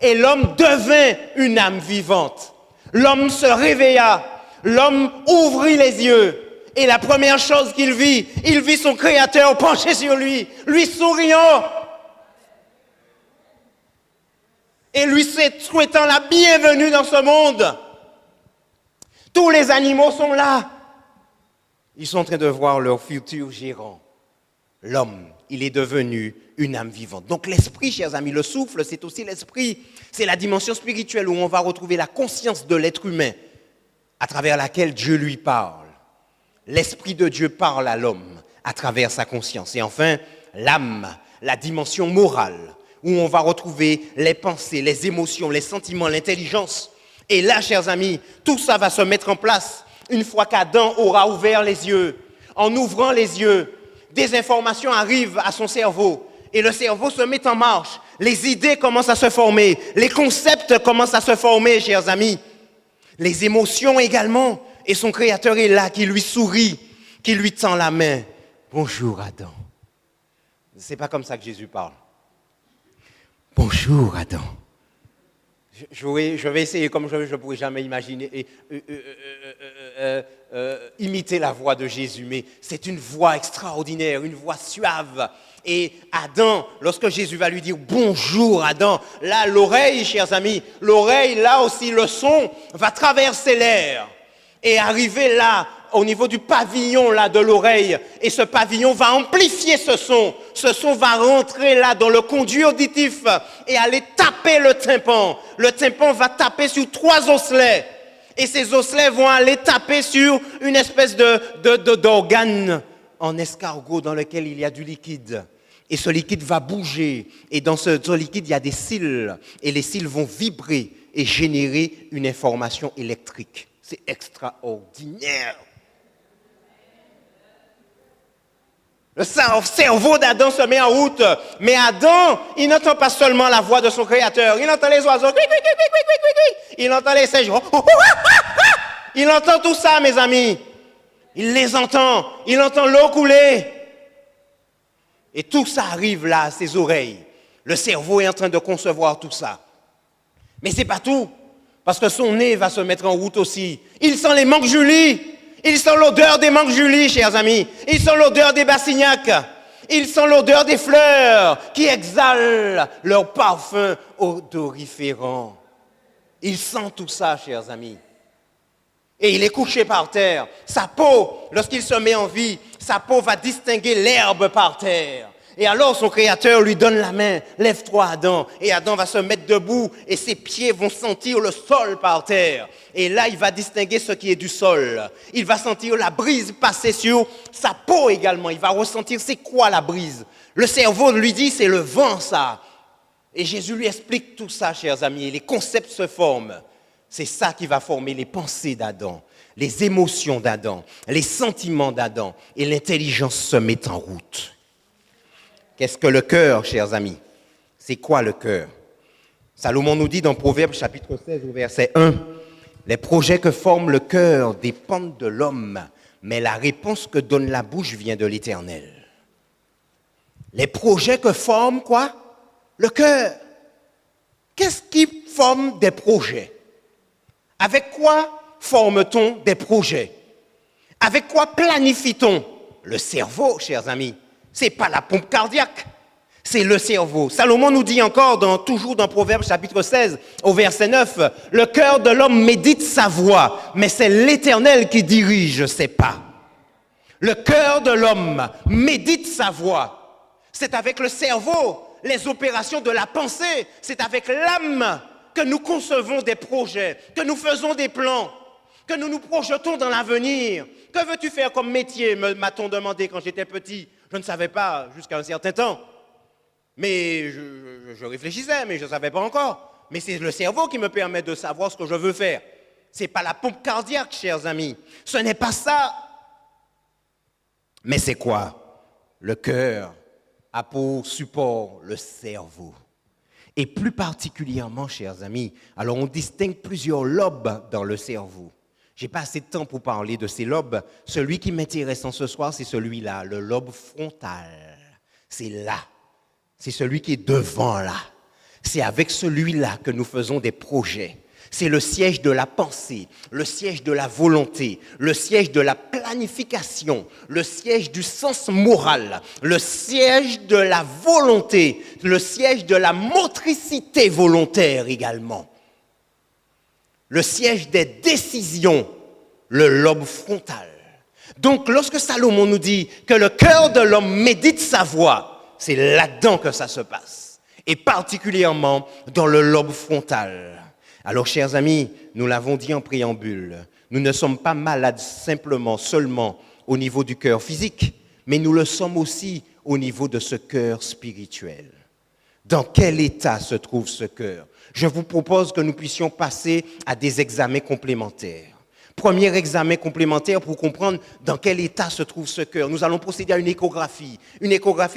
Et l'homme devint une âme vivante. L'homme se réveilla. L'homme ouvrit les yeux. Et la première chose qu'il vit, il vit son Créateur penché sur lui souriant. Et lui souhaitant la bienvenue dans ce monde. Tous les animaux sont là. Ils sont en train de voir leur futur gérant. L'homme, il est devenu une âme vivante. Donc l'esprit, chers amis, le souffle, c'est aussi l'esprit. C'est la dimension spirituelle où on va retrouver la conscience de l'être humain à travers laquelle Dieu lui parle. L'esprit de Dieu parle à l'homme à travers sa conscience. Et enfin, l'âme, la dimension morale, où on va retrouver les pensées, les émotions, les sentiments, l'intelligence. Et là, chers amis, tout ça va se mettre en place une fois qu'Adam aura ouvert les yeux. En ouvrant les yeux, des informations arrivent à son cerveau. Et le cerveau se met en marche. Les idées commencent à se former. Les concepts commencent à se former, chers amis. Les émotions également. Et son Créateur est là, qui lui sourit, qui lui tend la main. Bonjour, Adam. C'est pas comme ça que Jésus parle. Bonjour, Adam. Je vais essayer, comme je ne pourrais jamais imaginer, imiter la voix de Jésus, mais c'est une voix extraordinaire, une voix suave. Et Adam, lorsque Jésus va lui dire « Bonjour Adam », là, l'oreille, chers amis, l'oreille, là aussi, le son va traverser l'air et arriver là, au niveau du pavillon là, de l'oreille. Et ce pavillon va amplifier ce son. Ce son va rentrer là dans le conduit auditif et aller taper le tympan. Le tympan va taper sur 3 osselets. Et ces osselets vont aller taper sur une espèce d'organe en escargot dans lequel il y a du liquide. Et ce liquide va bouger. Et dans ce liquide, il y a des cils. Et les cils vont vibrer et générer une information électrique. C'est extraordinaire. Le cerveau d'Adam se met en route. Mais Adam, il n'entend pas seulement la voix de son Créateur. Il entend les oiseaux. Il entend les singes. Il entend tout ça, mes amis. Il les entend. Il entend l'eau couler. Et tout ça arrive là à ses oreilles. Le cerveau est en train de concevoir tout ça. Mais ce n'est pas tout. Parce que son nez va se mettre en route aussi. Il sent les mangues Julie. Il sent l'odeur des mangues Julie, chers amis. Il sent l'odeur des bassignacs. Il sent l'odeur des fleurs qui exhalent leur parfum odoriférant. Il sent tout ça, chers amis. Et il est couché par terre. Sa peau, lorsqu'il se met en vie, sa peau va distinguer l'herbe par terre. Et alors son Créateur lui donne la main. Lève-toi, Adam. Et Adam va se mettre debout et ses pieds vont sentir le sol par terre. Et là, il va distinguer ce qui est du sol. Il va sentir la brise passer sur sa peau également. Il va ressentir c'est quoi la brise. Le cerveau lui dit c'est le vent ça. Et Jésus lui explique tout ça, chers amis. Et les concepts se forment. C'est ça qui va former les pensées d'Adam, les émotions d'Adam, les sentiments d'Adam. Et l'intelligence se met en route. Qu'est-ce que le cœur, chers amis? C'est quoi le cœur? Salomon nous dit dans Proverbes chapitre 16 au verset 1, « Les projets que forme le cœur dépendent de l'homme, mais la réponse que donne la bouche vient de l'Éternel. » Les projets que forme quoi? Le cœur. Qu'est-ce qui forme des projets? Avec quoi forme-t-on des projets? Avec quoi planifie-t-on? Le cerveau, chers amis. Ce n'est pas la pompe cardiaque, c'est le cerveau. Salomon nous dit encore, toujours dans Proverbes chapitre 16, au verset 9, « Le cœur de l'homme médite sa voie, mais c'est l'Éternel qui dirige ses pas. » Le cœur de l'homme médite sa voie. C'est avec le cerveau, les opérations de la pensée, c'est avec l'âme que nous concevons des projets, que nous faisons des plans, que nous nous projetons dans l'avenir. Que veux-tu faire comme métier, m'a-t-on demandé quand j'étais petit. Je ne savais pas jusqu'à un certain temps. Mais je réfléchissais, mais je ne savais pas encore. Mais c'est le cerveau qui me permet de savoir ce que je veux faire. Ce n'est pas la pompe cardiaque, chers amis. Ce n'est pas ça. Mais c'est quoi? Le cœur a pour support le cerveau. Et plus particulièrement, chers amis, alors on distingue plusieurs lobes dans le cerveau. Je n'ai pas assez de temps pour parler de ces lobes. Celui qui m'intéresse en ce soir, c'est celui-là, le lobe frontal. C'est là. C'est celui qui est devant là. C'est avec celui-là que nous faisons des projets. C'est le siège de la pensée, le siège de la volonté, le siège de la planification, le siège du sens moral, le siège de la volonté, le siège de la motricité volontaire également. Le siège des décisions, le lobe frontal. Donc, lorsque Salomon nous dit que le cœur de l'homme médite sa voix, c'est là-dedans que ça se passe, et particulièrement dans le lobe frontal. Alors, chers amis, nous l'avons dit en préambule, nous ne sommes pas malades seulement au niveau du cœur physique, mais nous le sommes aussi au niveau de ce cœur spirituel. Dans quel état se trouve ce cœur? Je vous propose que nous puissions passer à des examens complémentaires. Premier examen complémentaire pour comprendre dans quel état se trouve ce cœur. Nous allons procéder à une échographie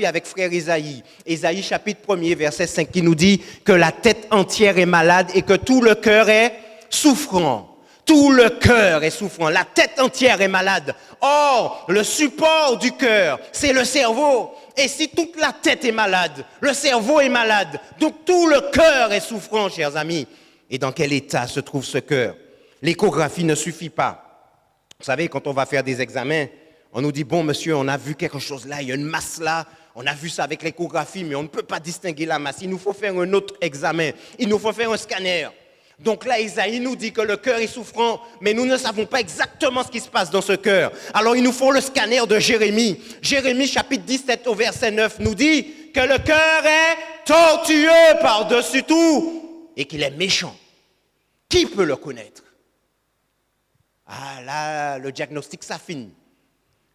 avec frère Ésaïe. Ésaïe chapitre 1er, verset 5, qui nous dit que la tête entière est malade et que tout le cœur est souffrant. Tout le cœur est souffrant, la tête entière est malade. Or, le support du cœur, c'est le cerveau. Et si toute la tête est malade, le cerveau est malade, donc tout le cœur est souffrant, chers amis. Et dans quel état se trouve ce cœur? L'échographie ne suffit pas. Vous savez, quand on va faire des examens, on nous dit, bon monsieur, on a vu quelque chose là, il y a une masse là, on a vu ça avec l'échographie, mais on ne peut pas distinguer la masse. Il nous faut faire un autre examen, il nous faut faire un scanner. Donc là, Isaïe nous dit que le cœur est souffrant, mais nous ne savons pas exactement ce qui se passe dans ce cœur. Alors il nous faut le scanner de Jérémie. Jérémie chapitre 17 au verset 9 nous dit que le cœur est tortueux par-dessus tout et qu'il est méchant. Qui peut le connaître? Ah là, le diagnostic s'affine.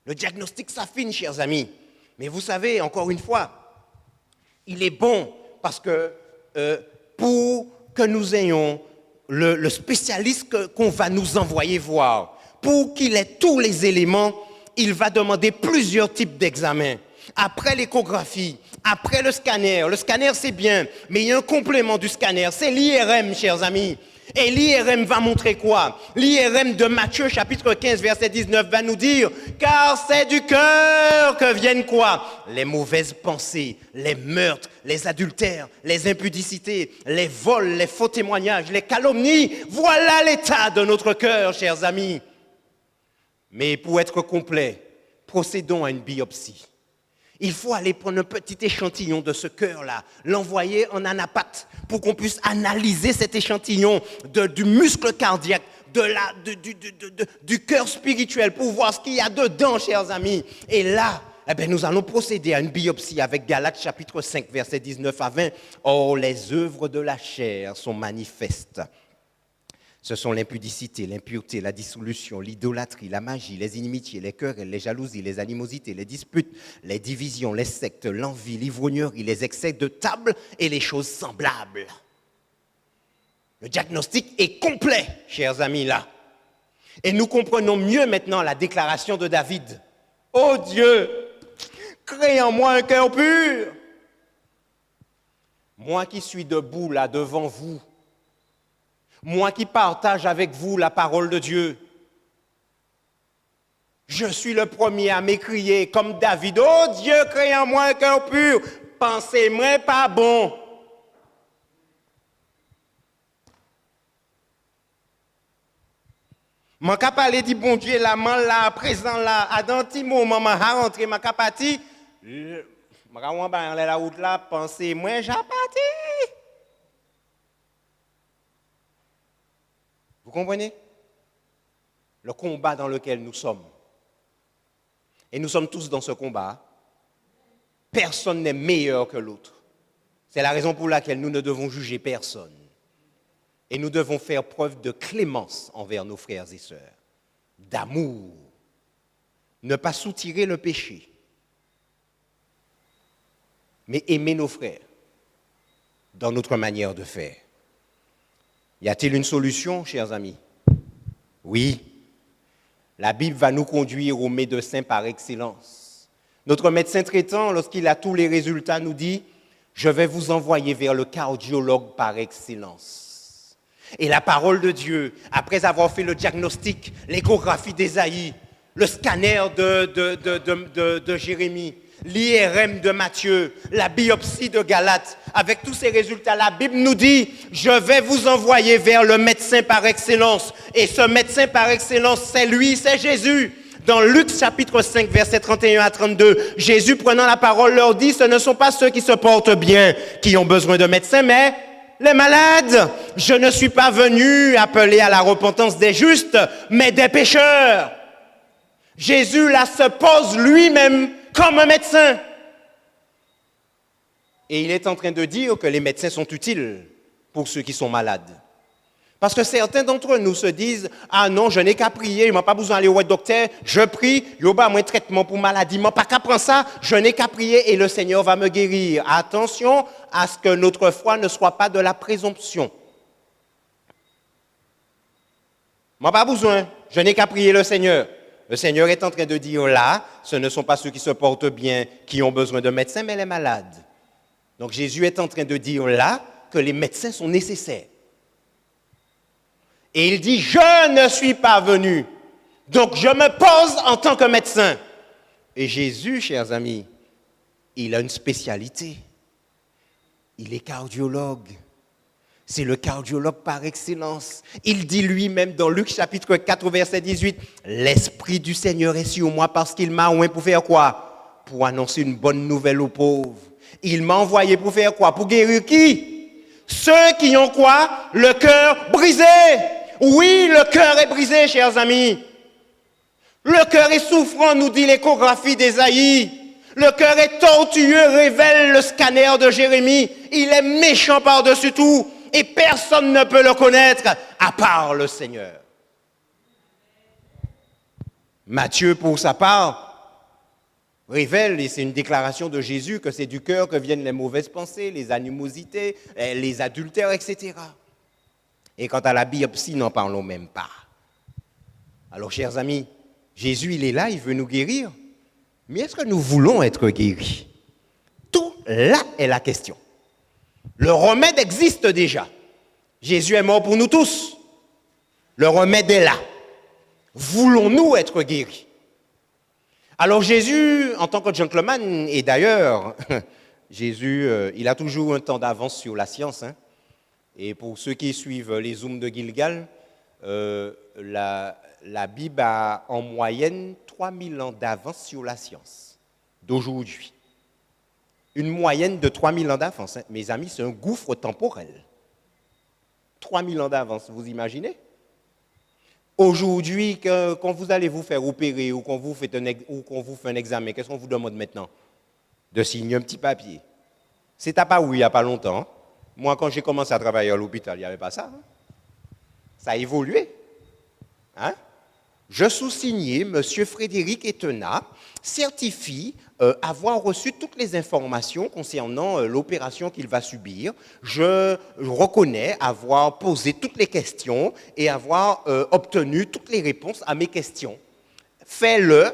Le diagnostic s'affine, chers amis. Mais vous savez, encore une fois, il est bon parce que pour que nous ayons le spécialiste qu'on va nous envoyer voir, pour qu'il ait tous les éléments, il va demander plusieurs types d'examens. Après l'échographie, après le scanner c'est bien, mais il y a un complément du scanner, c'est l'IRM, chers amis. Et l'IRM va montrer quoi? L'IRM de Matthieu, chapitre 15, verset 19, va nous dire « Car c'est du cœur que viennent quoi? Les mauvaises pensées, les meurtres, les adultères, les impudicités, les vols, les faux témoignages, les calomnies. Voilà l'état de notre cœur, chers amis. » Mais pour être complet, procédons à une biopsie. Il faut aller prendre un petit échantillon de ce cœur-là, l'envoyer en anapath pour qu'on puisse analyser cet échantillon du muscle cardiaque, du cœur spirituel, pour voir ce qu'il y a dedans, chers amis. Et là, nous allons procéder à une biopsie avec Galates chapitre 5, versets 19 à 20. « Or, les œuvres de la chair sont manifestes. Ce sont l'impudicité, l'impureté, la dissolution, l'idolâtrie, la magie, les inimitiés, les querelles, les jalousies, les animosités, les disputes, les divisions, les sectes, l'envie, l'ivrognerie, les excès de table et les choses semblables. » Le diagnostic est complet, chers amis, là. Et nous comprenons mieux maintenant la déclaration de David. « Ô Dieu, crée en moi un cœur pur. Moi qui suis debout là devant vous, moi qui partage avec vous la parole de Dieu, je suis le premier à m'écrier comme David, « Oh Dieu, crée en moi un cœur pur, pensez-moi pas bon. » Moi qui parle dit bon Dieu là, là, présent là, à dans petit moment, à rentrer ma capati, je la route là, pensez-moi, j'ai parti. Vous comprenez? Le combat dans lequel nous sommes. Et nous sommes tous dans ce combat. Personne n'est meilleur que l'autre. C'est la raison pour laquelle nous ne devons juger personne. Et nous devons faire preuve de clémence envers nos frères et sœurs, d'amour, ne pas soutirer le péché, mais aimer nos frères dans notre manière de faire. Y a-t-il une solution, chers amis? Oui. La Bible va nous conduire au médecin par excellence. Notre médecin traitant, lorsqu'il a tous les résultats, nous dit « je vais vous envoyer vers le cardiologue par excellence. Et la parole de Dieu, après avoir fait le diagnostic, l'échographie d'Ésaïe, le scanner de Jérémie, l'IRM de Matthieu, la biopsie de Galate, avec tous ces résultats, la Bible nous dit, je vais vous envoyer vers le médecin par excellence. Et ce médecin par excellence, c'est lui, c'est Jésus. Dans Luc chapitre 5, versets 31 à 32, Jésus prenant la parole leur dit, ce ne sont pas ceux qui se portent bien qui ont besoin de médecins, mais les malades. Je ne suis pas venu appeler à la repentance des justes, mais des pécheurs. Jésus là se pose lui-même comme un médecin. Et il est en train de dire que les médecins sont utiles pour ceux qui sont malades. Parce que certains d'entre nous se disent, ah non, je n'ai qu'à prier, je n'ai pas besoin d'aller au docteur, je prie, il y a un traitement pour maladie, je n'ai pas qu'à prendre ça, je n'ai qu'à prier et le Seigneur va me guérir. Attention à ce que notre foi ne soit pas de la présomption. Je n'ai pas besoin, je n'ai qu'à prier le Seigneur. Le Seigneur est en train de dire là, ce ne sont pas ceux qui se portent bien qui ont besoin de médecins, mais les malades. Donc Jésus est en train de dire là que les médecins sont nécessaires. Et il dit, je ne suis pas venu, donc je me pose en tant que médecin. Et Jésus, chers amis, il a une spécialité. Il est cardiologue. C'est le cardiologue par excellence. Il dit lui-même dans Luc chapitre 4, verset 18, « L'Esprit du Seigneur est sur moi parce qu'il m'a envoyé pour faire quoi? Pour annoncer une bonne nouvelle aux pauvres. Il m'a envoyé pour faire quoi? Pour guérir qui? Ceux qui ont quoi? Le cœur brisé. Oui, le cœur est brisé, chers amis. Le cœur est souffrant, nous dit l'échographie d'Ésaïe. Le cœur est tortueux, révèle le scanner de Jérémie. Il est méchant par-dessus tout. Et personne ne peut le connaître à part le Seigneur. Matthieu, pour sa part, révèle, et c'est une déclaration de Jésus, que c'est du cœur que viennent les mauvaises pensées, les animosités, les adultères, etc. Et quant à la biopsie, n'en parlons même pas. Alors, chers amis, Jésus, il est là, il veut nous guérir. Mais est-ce que nous voulons être guéris? Tout là est la question. Le remède existe déjà. Jésus est mort pour nous tous. Le remède est là. Voulons-nous être guéris? Alors Jésus, en tant que gentleman, et d'ailleurs, Jésus, il a toujours un temps d'avance sur la science. Hein. Et pour ceux qui suivent les Zooms de Gilgal, la Bible a en moyenne 3000 ans d'avance sur la science d'aujourd'hui. Une moyenne de 3000 ans d'avance. Hein. Mes amis, c'est un gouffre temporel. 3000 ans d'avance, vous imaginez? Aujourd'hui, quand vous allez vous faire opérer ou qu'on vous fait un examen, qu'est-ce qu'on vous demande maintenant? De signer un petit papier. C'est à Paris il n'y a pas longtemps. Moi, quand j'ai commencé à travailler à l'hôpital, il n'y avait pas ça. Hein. Ça a évolué. Hein? Je sous-signais, M. Frédéric Etena certifie avoir reçu toutes les informations concernant l'opération qu'il va subir. Je reconnais avoir posé toutes les questions et avoir obtenu toutes les réponses à mes questions. Fais-le,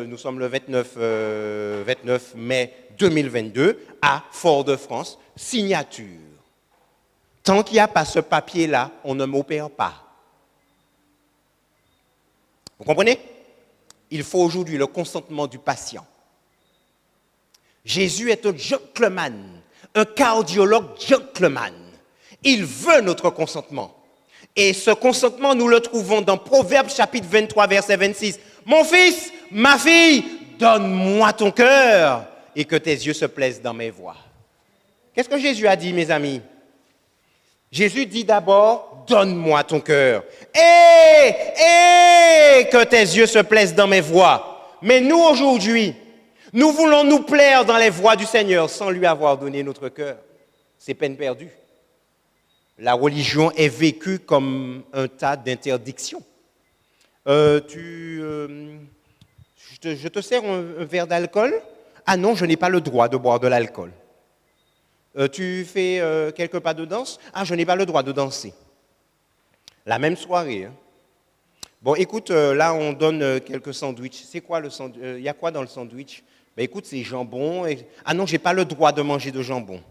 nous sommes le 29 mai 2022, à Fort-de-France, signature. Tant qu'il n'y a pas ce papier-là, on ne m'opère pas. Vous comprenez? Il faut aujourd'hui le consentement du patient. Jésus est un gentleman, un cardiologue gentleman. Il veut notre consentement. Et ce consentement, nous le trouvons dans Proverbes chapitre 23, verset 26. Mon fils, ma fille, donne-moi ton cœur et que tes yeux se plaisent dans mes voies. Qu'est-ce que Jésus a dit, mes amis? Jésus dit d'abord, donne-moi ton cœur. Et que tes yeux se plaisent dans mes voies. Mais nous, aujourd'hui, nous voulons nous plaire dans les voies du Seigneur sans lui avoir donné notre cœur. C'est peine perdue. La religion est vécue comme un tas d'interdictions. Je te sers un verre d'alcool? Ah non, je n'ai pas le droit de boire de l'alcool. Tu fais quelques pas de danse? Ah, je n'ai pas le droit de danser. La même soirée. Hein. Bon, écoute, là, on donne quelques sandwichs. C'est quoi le sandwich? Il y a quoi dans le sandwich? Ben écoute, c'est jambon. Ah non, j'ai pas le droit de manger de jambon.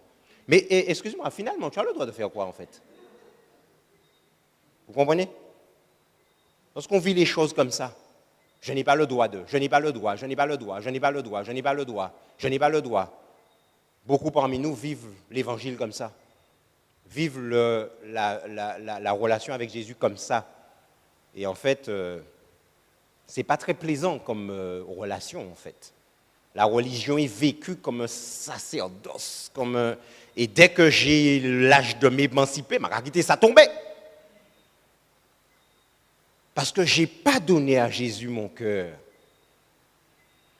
Mais excuse-moi, finalement, tu as le droit de faire quoi en fait? Vous comprenez? Lorsqu'on vit les choses comme ça, je n'ai pas le droit de, je n'ai pas le droit, je n'ai pas le droit, je n'ai pas le droit, je n'ai pas le droit, je n'ai pas le droit. Beaucoup parmi nous vivent l'évangile comme ça, vivent la relation avec Jésus comme ça. Et en fait, c'est pas très plaisant comme relation en fait. La religion est vécue comme un sacerdoce, et dès que j'ai l'âge de m'émanciper, ma réalité, ça tombait. Parce que je n'ai pas donné à Jésus mon cœur.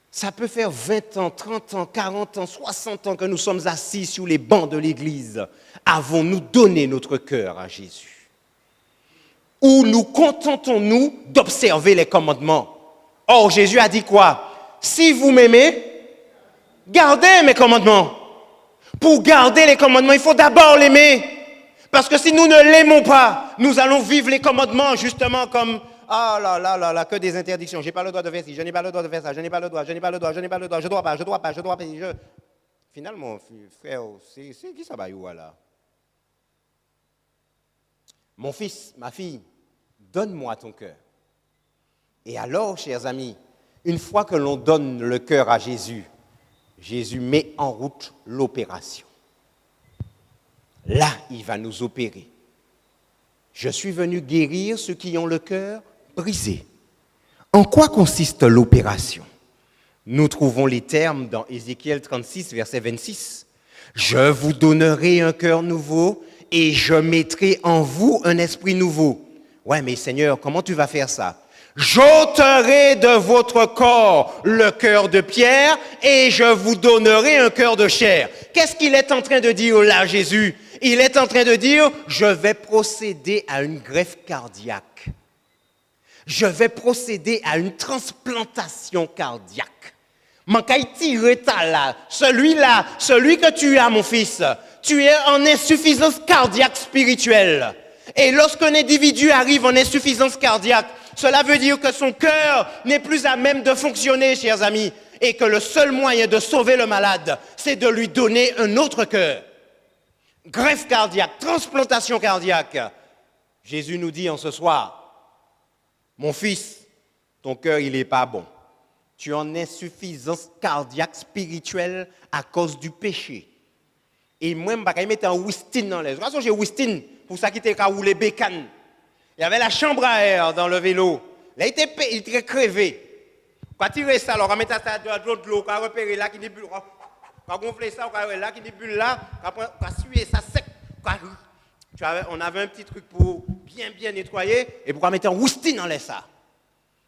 Ça peut faire 20 ans, 30 ans, 40 ans, 60 ans que nous sommes assis sur les bancs de l'église. Avons-nous donné notre cœur à Jésus? Ou nous contentons-nous d'observer les commandements? Or, Jésus a dit quoi? Si vous m'aimez, gardez mes commandements. Pour garder les commandements, il faut d'abord l'aimer. Parce que si nous ne l'aimons pas, nous allons vivre les commandements justement comme ah là, que des interdictions. Je n'ai pas le droit de faire ci, je n'ai pas le droit de faire ça, je n'ai pas le droit, je n'ai pas le droit, je n'ai pas le droit, je dois pas. Finalement, frère, c'est qui ça va y là? Mon fils, ma fille, donne-moi ton cœur. Et alors, chers amis, une fois que l'on donne le cœur à Jésus, Jésus met en route l'opération. Là, il va nous opérer. Je suis venu guérir ceux qui ont le cœur brisé. En quoi consiste l'opération? Nous trouvons les termes dans Ézéchiel 36, verset 26. Je vous donnerai un cœur nouveau et je mettrai en vous un esprit nouveau. Ouais, mais Seigneur, comment tu vas faire ça? J'ôterai de votre corps le cœur de pierre et je vous donnerai un cœur de chair. Qu'est-ce qu'il est en train de dire là, Jésus? Il est en train de dire, je vais procéder à une greffe cardiaque. Je vais procéder à une transplantation cardiaque. Celui que tu as, mon fils, tu es en insuffisance cardiaque spirituelle. Et lorsqu'un individu arrive en insuffisance cardiaque, cela veut dire que son cœur n'est plus à même de fonctionner, chers amis, et que le seul moyen de sauver le malade, c'est de lui donner un autre cœur. Greffe cardiaque, transplantation cardiaque. Jésus nous dit en ce soir, mon fils, ton cœur, il n'est pas bon. Tu es en insuffisance cardiaque spirituelle à cause du péché. Et moi, je vais mettre un Wistin dans les. De toute façon, j'ai Wistin pour ça qui était roulé bécane. Il y avait la chambre à air dans le vélo. Là, il était crevé. Quand tu tirer ça, alors, on va mettre ça dans de l'eau, on va repérer là qui n'est plus. On va gonfler ça, on va là qui n'est plus là, on va suer ça sec. On avait un petit truc pour bien nettoyer et pourquoi mettre un Wistin dans les ça?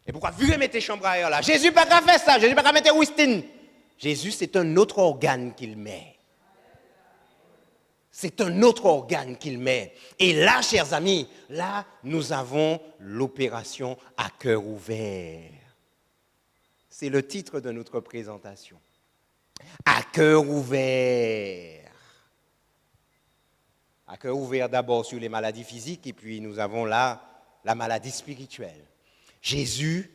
Et pourquoi virer mettre chambre à air là? Jésus n'a pas fait ça, Jésus n'a pas mettre un Wistin. Jésus, c'est un autre organe qu'il met. C'est un autre organe qu'il met. Et là, chers amis, là, nous avons l'opération à cœur ouvert. C'est le titre de notre présentation. À cœur ouvert. À cœur ouvert d'abord sur les maladies physiques et puis nous avons là la maladie spirituelle. Jésus,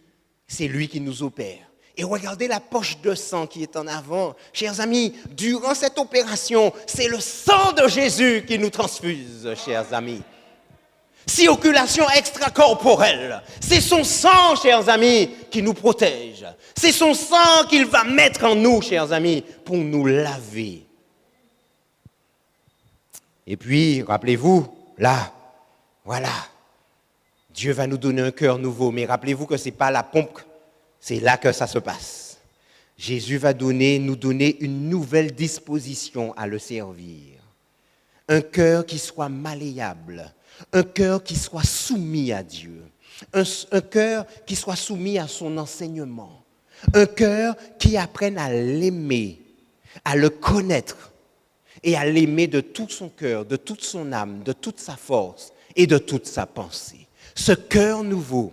c'est lui qui nous opère. Et regardez la poche de sang qui est en avant. Chers amis, durant cette opération, c'est le sang de Jésus qui nous transfuse, chers amis. Circulation extracorporelle. C'est son sang, chers amis, qui nous protège. C'est son sang qu'il va mettre en nous, chers amis, pour nous laver. Et puis, rappelez-vous, là, voilà, Dieu va nous donner un cœur nouveau. Mais rappelez-vous que ce n'est pas la pompe, c'est là que ça se passe. Jésus va nous donner une nouvelle disposition à le servir. Un cœur qui soit malléable. Un cœur qui soit soumis à Dieu. Un cœur qui soit soumis à son enseignement. Un cœur qui apprenne à l'aimer, à le connaître et à l'aimer de tout son cœur, de toute son âme, de toute sa force et de toute sa pensée. Ce cœur nouveau,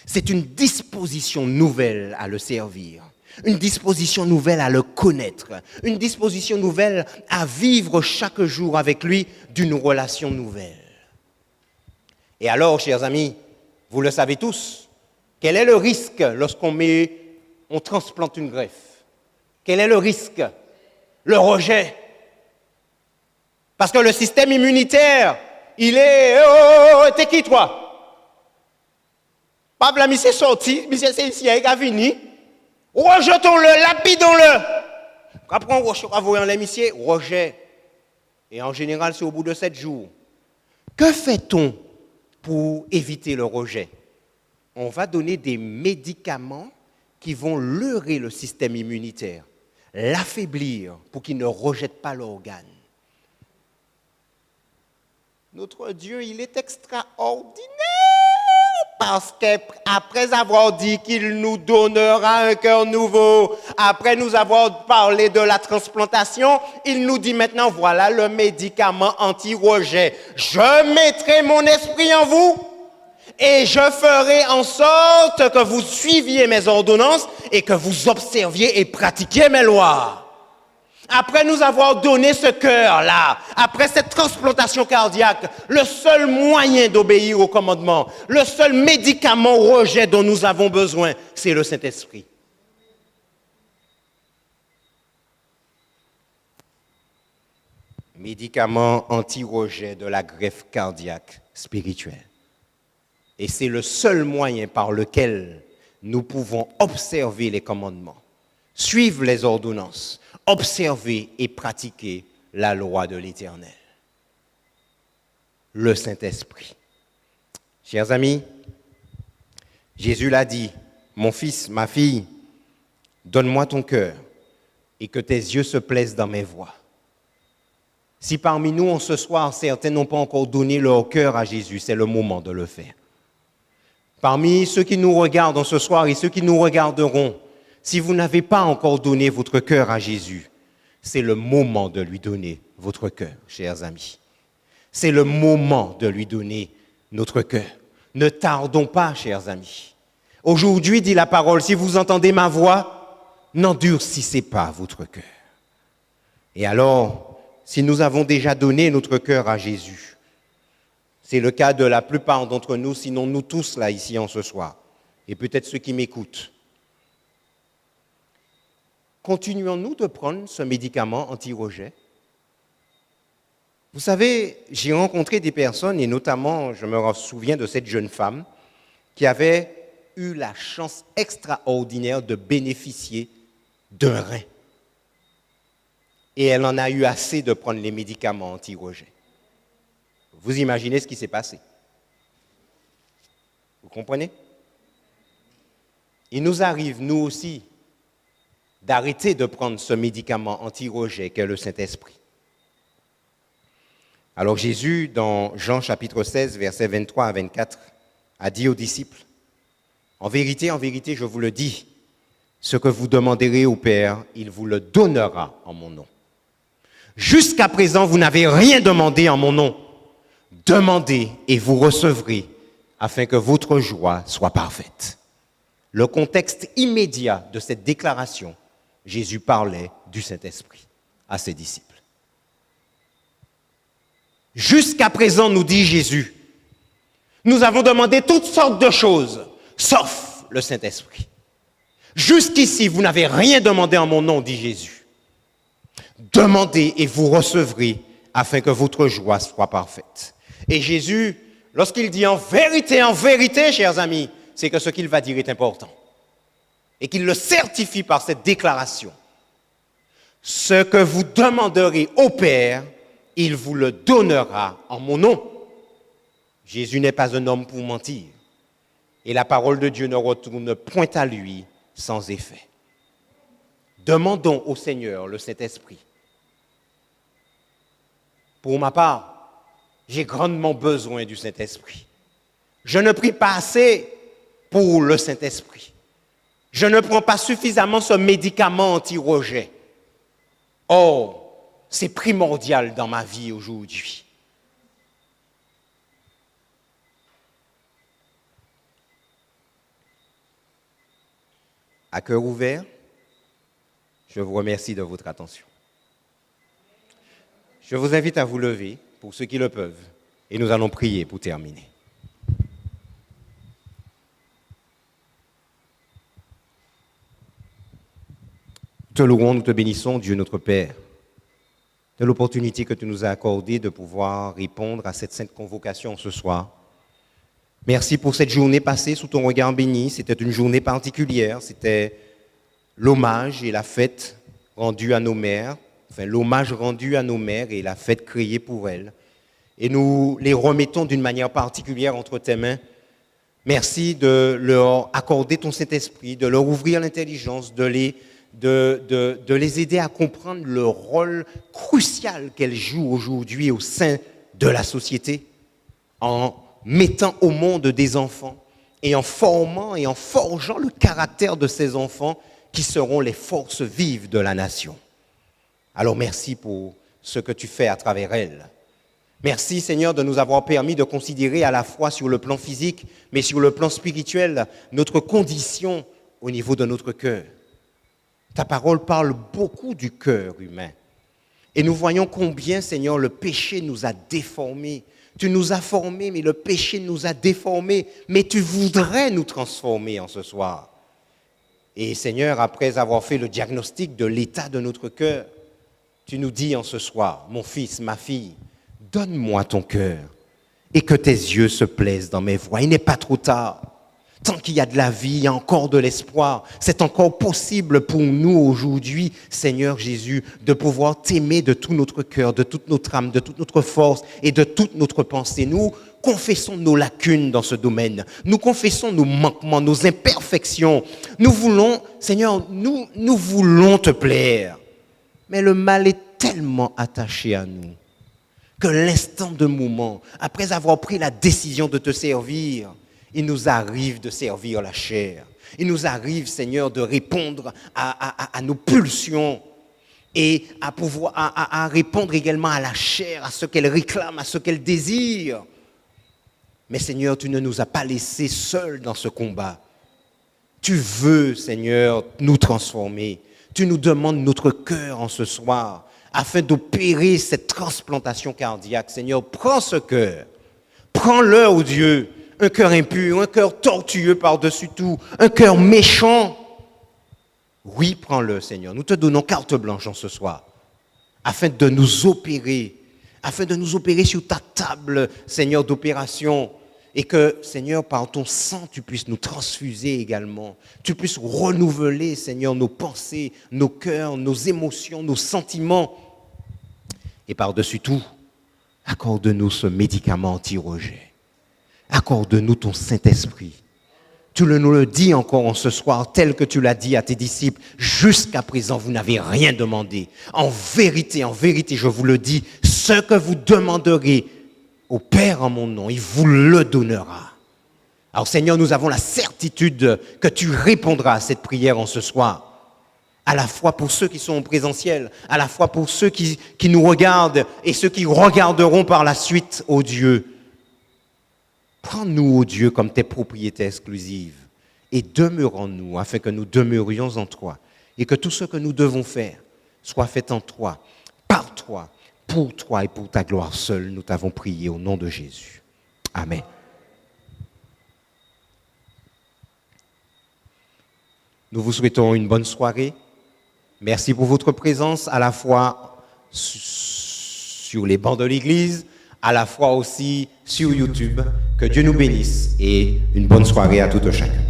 c'est une disposition nouvelle à le servir. Une disposition nouvelle à le connaître. Une disposition nouvelle à vivre chaque jour avec lui d'une relation nouvelle. Et alors, chers amis, vous le savez tous, quel est le risque lorsqu'on transplante une greffe? Quel est le risque? Le rejet. Parce que le système immunitaire, il est... Oh, t'es qui toi? Pas la monsieur sorti, monsieur c'est ici, il a fini. Rejetons-le, lapidons-le. Après on rejet les messieurs, rejet. Et en général, c'est au bout de 7 jours. Que fait-on pour éviter le rejet? On va donner des médicaments qui vont leurrer le système immunitaire, l'affaiblir pour qu'il ne rejette pas l'organe. Notre Dieu, il est extraordinaire parce qu'après avoir dit qu'il nous donnera un cœur nouveau, après nous avoir parlé de la transplantation, il nous dit maintenant, voilà le médicament anti-rejet. Je mettrai mon esprit en vous et je ferai en sorte que vous suiviez mes ordonnances et que vous observiez et pratiquiez mes lois. Après nous avoir donné ce cœur-là, après cette transplantation cardiaque, le seul moyen d'obéir au commandement, le seul médicament au rejet dont nous avons besoin, c'est le Saint-Esprit. Médicament anti-rejet de la greffe cardiaque spirituelle. Et c'est le seul moyen par lequel nous pouvons observer les commandements, suivre les ordonnances, observer et pratiquer la loi de l'Éternel. Le Saint-Esprit. Chers amis, Jésus l'a dit, mon fils, ma fille, donne-moi ton cœur et que tes yeux se plaisent dans mes voies. Si parmi nous, en ce soir, certains n'ont pas encore donné leur cœur à Jésus, c'est le moment de le faire. Parmi ceux qui nous regardent ce soir et ceux qui nous regarderont, si vous n'avez pas encore donné votre cœur à Jésus, c'est le moment de lui donner votre cœur, chers amis. C'est le moment de lui donner notre cœur. Ne tardons pas, chers amis. Aujourd'hui, dit la parole, si vous entendez ma voix, n'endurcissez pas votre cœur. Et alors, si nous avons déjà donné notre cœur à Jésus, c'est le cas de la plupart d'entre nous, sinon nous tous là, ici, en ce soir, et peut-être ceux qui m'écoutent, continuons-nous de prendre ce médicament anti-rejet? Vous savez, j'ai rencontré des personnes, et notamment, je me souviens de cette jeune femme qui avait eu la chance extraordinaire de bénéficier d'un rein. Et elle en a eu assez de prendre les médicaments anti-rejet. Vous imaginez ce qui s'est passé? Vous comprenez? Il nous arrive, nous aussi, d'arrêter de prendre ce médicament anti-rejet qu'est le Saint-Esprit. Alors Jésus, dans Jean chapitre 16, versets 23 à 24, a dit aux disciples, en vérité, je vous le dis, ce que vous demanderez au Père, il vous le donnera en mon nom. Jusqu'à présent, vous n'avez rien demandé en mon nom. Demandez et vous recevrez, afin que votre joie soit parfaite. Le contexte immédiat de cette déclaration, Jésus parlait du Saint-Esprit à ses disciples. Jusqu'à présent, nous dit Jésus, nous avons demandé toutes sortes de choses, sauf le Saint-Esprit. Jusqu'ici, vous n'avez rien demandé en mon nom, dit Jésus. Demandez et vous recevrez, afin que votre joie soit parfaite. Et Jésus, lorsqu'il dit en vérité, chers amis, c'est que ce qu'il va dire est important. Et qu'il le certifie par cette déclaration. Ce que vous demanderez au Père, il vous le donnera en mon nom. Jésus n'est pas un homme pour mentir. Et la parole de Dieu ne retourne point à lui sans effet. Demandons au Seigneur le Saint-Esprit. Pour ma part, j'ai grandement besoin du Saint-Esprit. Je ne prie pas assez pour le Saint-Esprit. Je ne prends pas suffisamment ce médicament anti-rejet. Or, c'est primordial dans ma vie aujourd'hui. À cœur ouvert, je vous remercie de votre attention. Je vous invite à vous lever, pour ceux qui le peuvent, et nous allons prier pour terminer. te louons, nous te bénissons, Dieu notre Père, de l'opportunité que tu nous as accordée de pouvoir répondre à cette sainte convocation ce soir. Merci pour cette journée passée sous ton regard béni. C'était une journée particulière, c'était l'hommage et la fête rendue à nos mères, l'hommage rendu à nos mères et la fête créée pour elles. Et nous les remettons d'une manière particulière entre tes mains. Merci de leur accorder ton Saint-Esprit, de leur ouvrir l'intelligence, de les aider à comprendre le rôle crucial qu'elles jouent aujourd'hui au sein de la société, en mettant au monde des enfants et en formant et en forgeant le caractère de ces enfants qui seront les forces vives de la nation. Alors merci pour ce que tu fais à travers elles. Merci Seigneur de nous avoir permis de considérer à la fois sur le plan physique, mais sur le plan spirituel, notre condition au niveau de notre cœur. Ta parole parle beaucoup du cœur humain. Et nous voyons combien, Seigneur, le péché nous a déformés. Tu nous as formés, mais le péché nous a déformés. Mais tu voudrais nous transformer en ce soir. Et Seigneur, après avoir fait le diagnostic de l'état de notre cœur, tu nous dis en ce soir, mon fils, ma fille, donne-moi ton cœur et que tes yeux se plaisent dans mes voies. Il n'est pas trop tard. Tant qu'il y a de la vie, il y a encore de l'espoir. C'est encore possible pour nous aujourd'hui, Seigneur Jésus, de pouvoir t'aimer de tout notre cœur, de toute notre âme, de toute notre force et de toute notre pensée. Nous confessons nos lacunes dans ce domaine. Nous confessons nos manquements, nos imperfections. Nous voulons, Seigneur, nous voulons te plaire. Mais le mal est tellement attaché à nous que l'instant de moment, après avoir pris la décision de te servir, il nous arrive de servir la chair. Il nous arrive, Seigneur, de répondre à nos pulsions et à répondre également à la chair, à ce qu'elle réclame, à ce qu'elle désire. Mais Seigneur, tu ne nous as pas laissés seuls dans ce combat. Tu veux, Seigneur, nous transformer. Tu nous demandes notre cœur en ce soir afin d'opérer cette transplantation cardiaque. Seigneur, prends ce cœur. Prends-le, oh Dieu. Un cœur impur, un cœur tortueux par-dessus tout, un cœur méchant. Oui, prends-le, Seigneur. Nous te donnons carte blanche en ce soir, afin de nous opérer sur ta table, Seigneur, d'opération. Et que, Seigneur, par ton sang, tu puisses nous transfuser également. Tu puisses renouveler, Seigneur, nos pensées, nos cœurs, nos émotions, nos sentiments. Et par-dessus tout, accorde-nous ce médicament anti-rejet. Accorde-nous ton Saint-Esprit. Tu nous le dis encore en ce soir, tel que tu l'as dit à tes disciples. Jusqu'à présent, vous n'avez rien demandé. En vérité, je vous le dis, ce que vous demanderez au Père en mon nom, il vous le donnera. Alors Seigneur, nous avons la certitude que tu répondras à cette prière en ce soir. À la fois pour ceux qui sont en présentiel, à la fois pour ceux qui nous regardent et ceux qui regarderont par la suite, ô Dieu. Prends-nous, ô Dieu, comme tes propriétés exclusives et demeure en nous afin que nous demeurions en toi et que tout ce que nous devons faire soit fait en toi, par toi, pour toi et pour ta gloire seule. Nous t'avons prié au nom de Jésus. Amen. Nous vous souhaitons une bonne soirée. Merci pour votre présence, à la fois sur les bancs de l'église, à la fois aussi sur YouTube. Que Dieu nous bénisse et une bonne soirée à tout un chacun.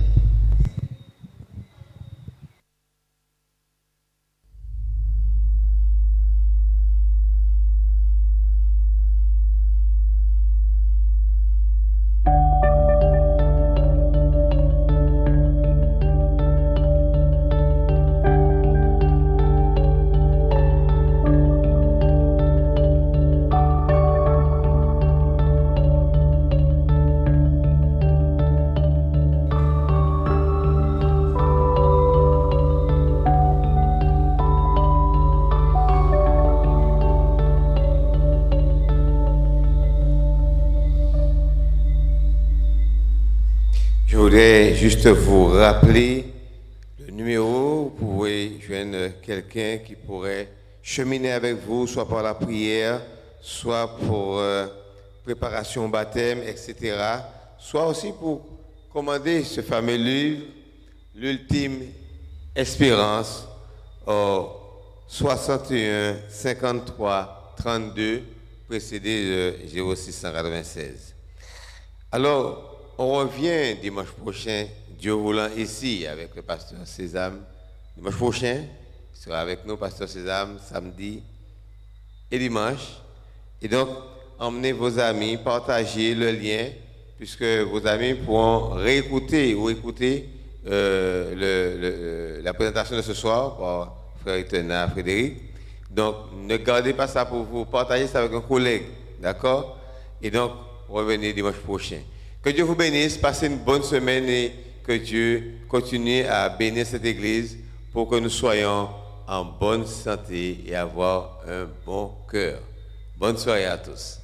Je voudrais juste vous rappeler le numéro. Vous pouvez joindre quelqu'un qui pourrait cheminer avec vous, soit par la prière, soit pour préparation au baptême, etc. Soit aussi pour commander ce fameux livre, l'ultime espérance, au 61 53 32, précédé de 0696. Alors, on revient dimanche prochain, Dieu voulant, ici avec le pasteur Sésame. Dimanche prochain, il sera avec nous, pasteur Sésame, samedi et dimanche. Et donc, emmenez vos amis, partagez le lien, puisque vos amis pourront réécouter ou écouter la présentation de ce soir par frère Etena Frédéric. Donc, ne gardez pas ça pour vous, partagez ça avec un collègue, d'accord? Et donc, revenez dimanche prochain. Que Dieu vous bénisse, passez une bonne semaine et que Dieu continue à bénir cette église pour que nous soyons en bonne santé et avoir un bon cœur. Bonne soirée à tous.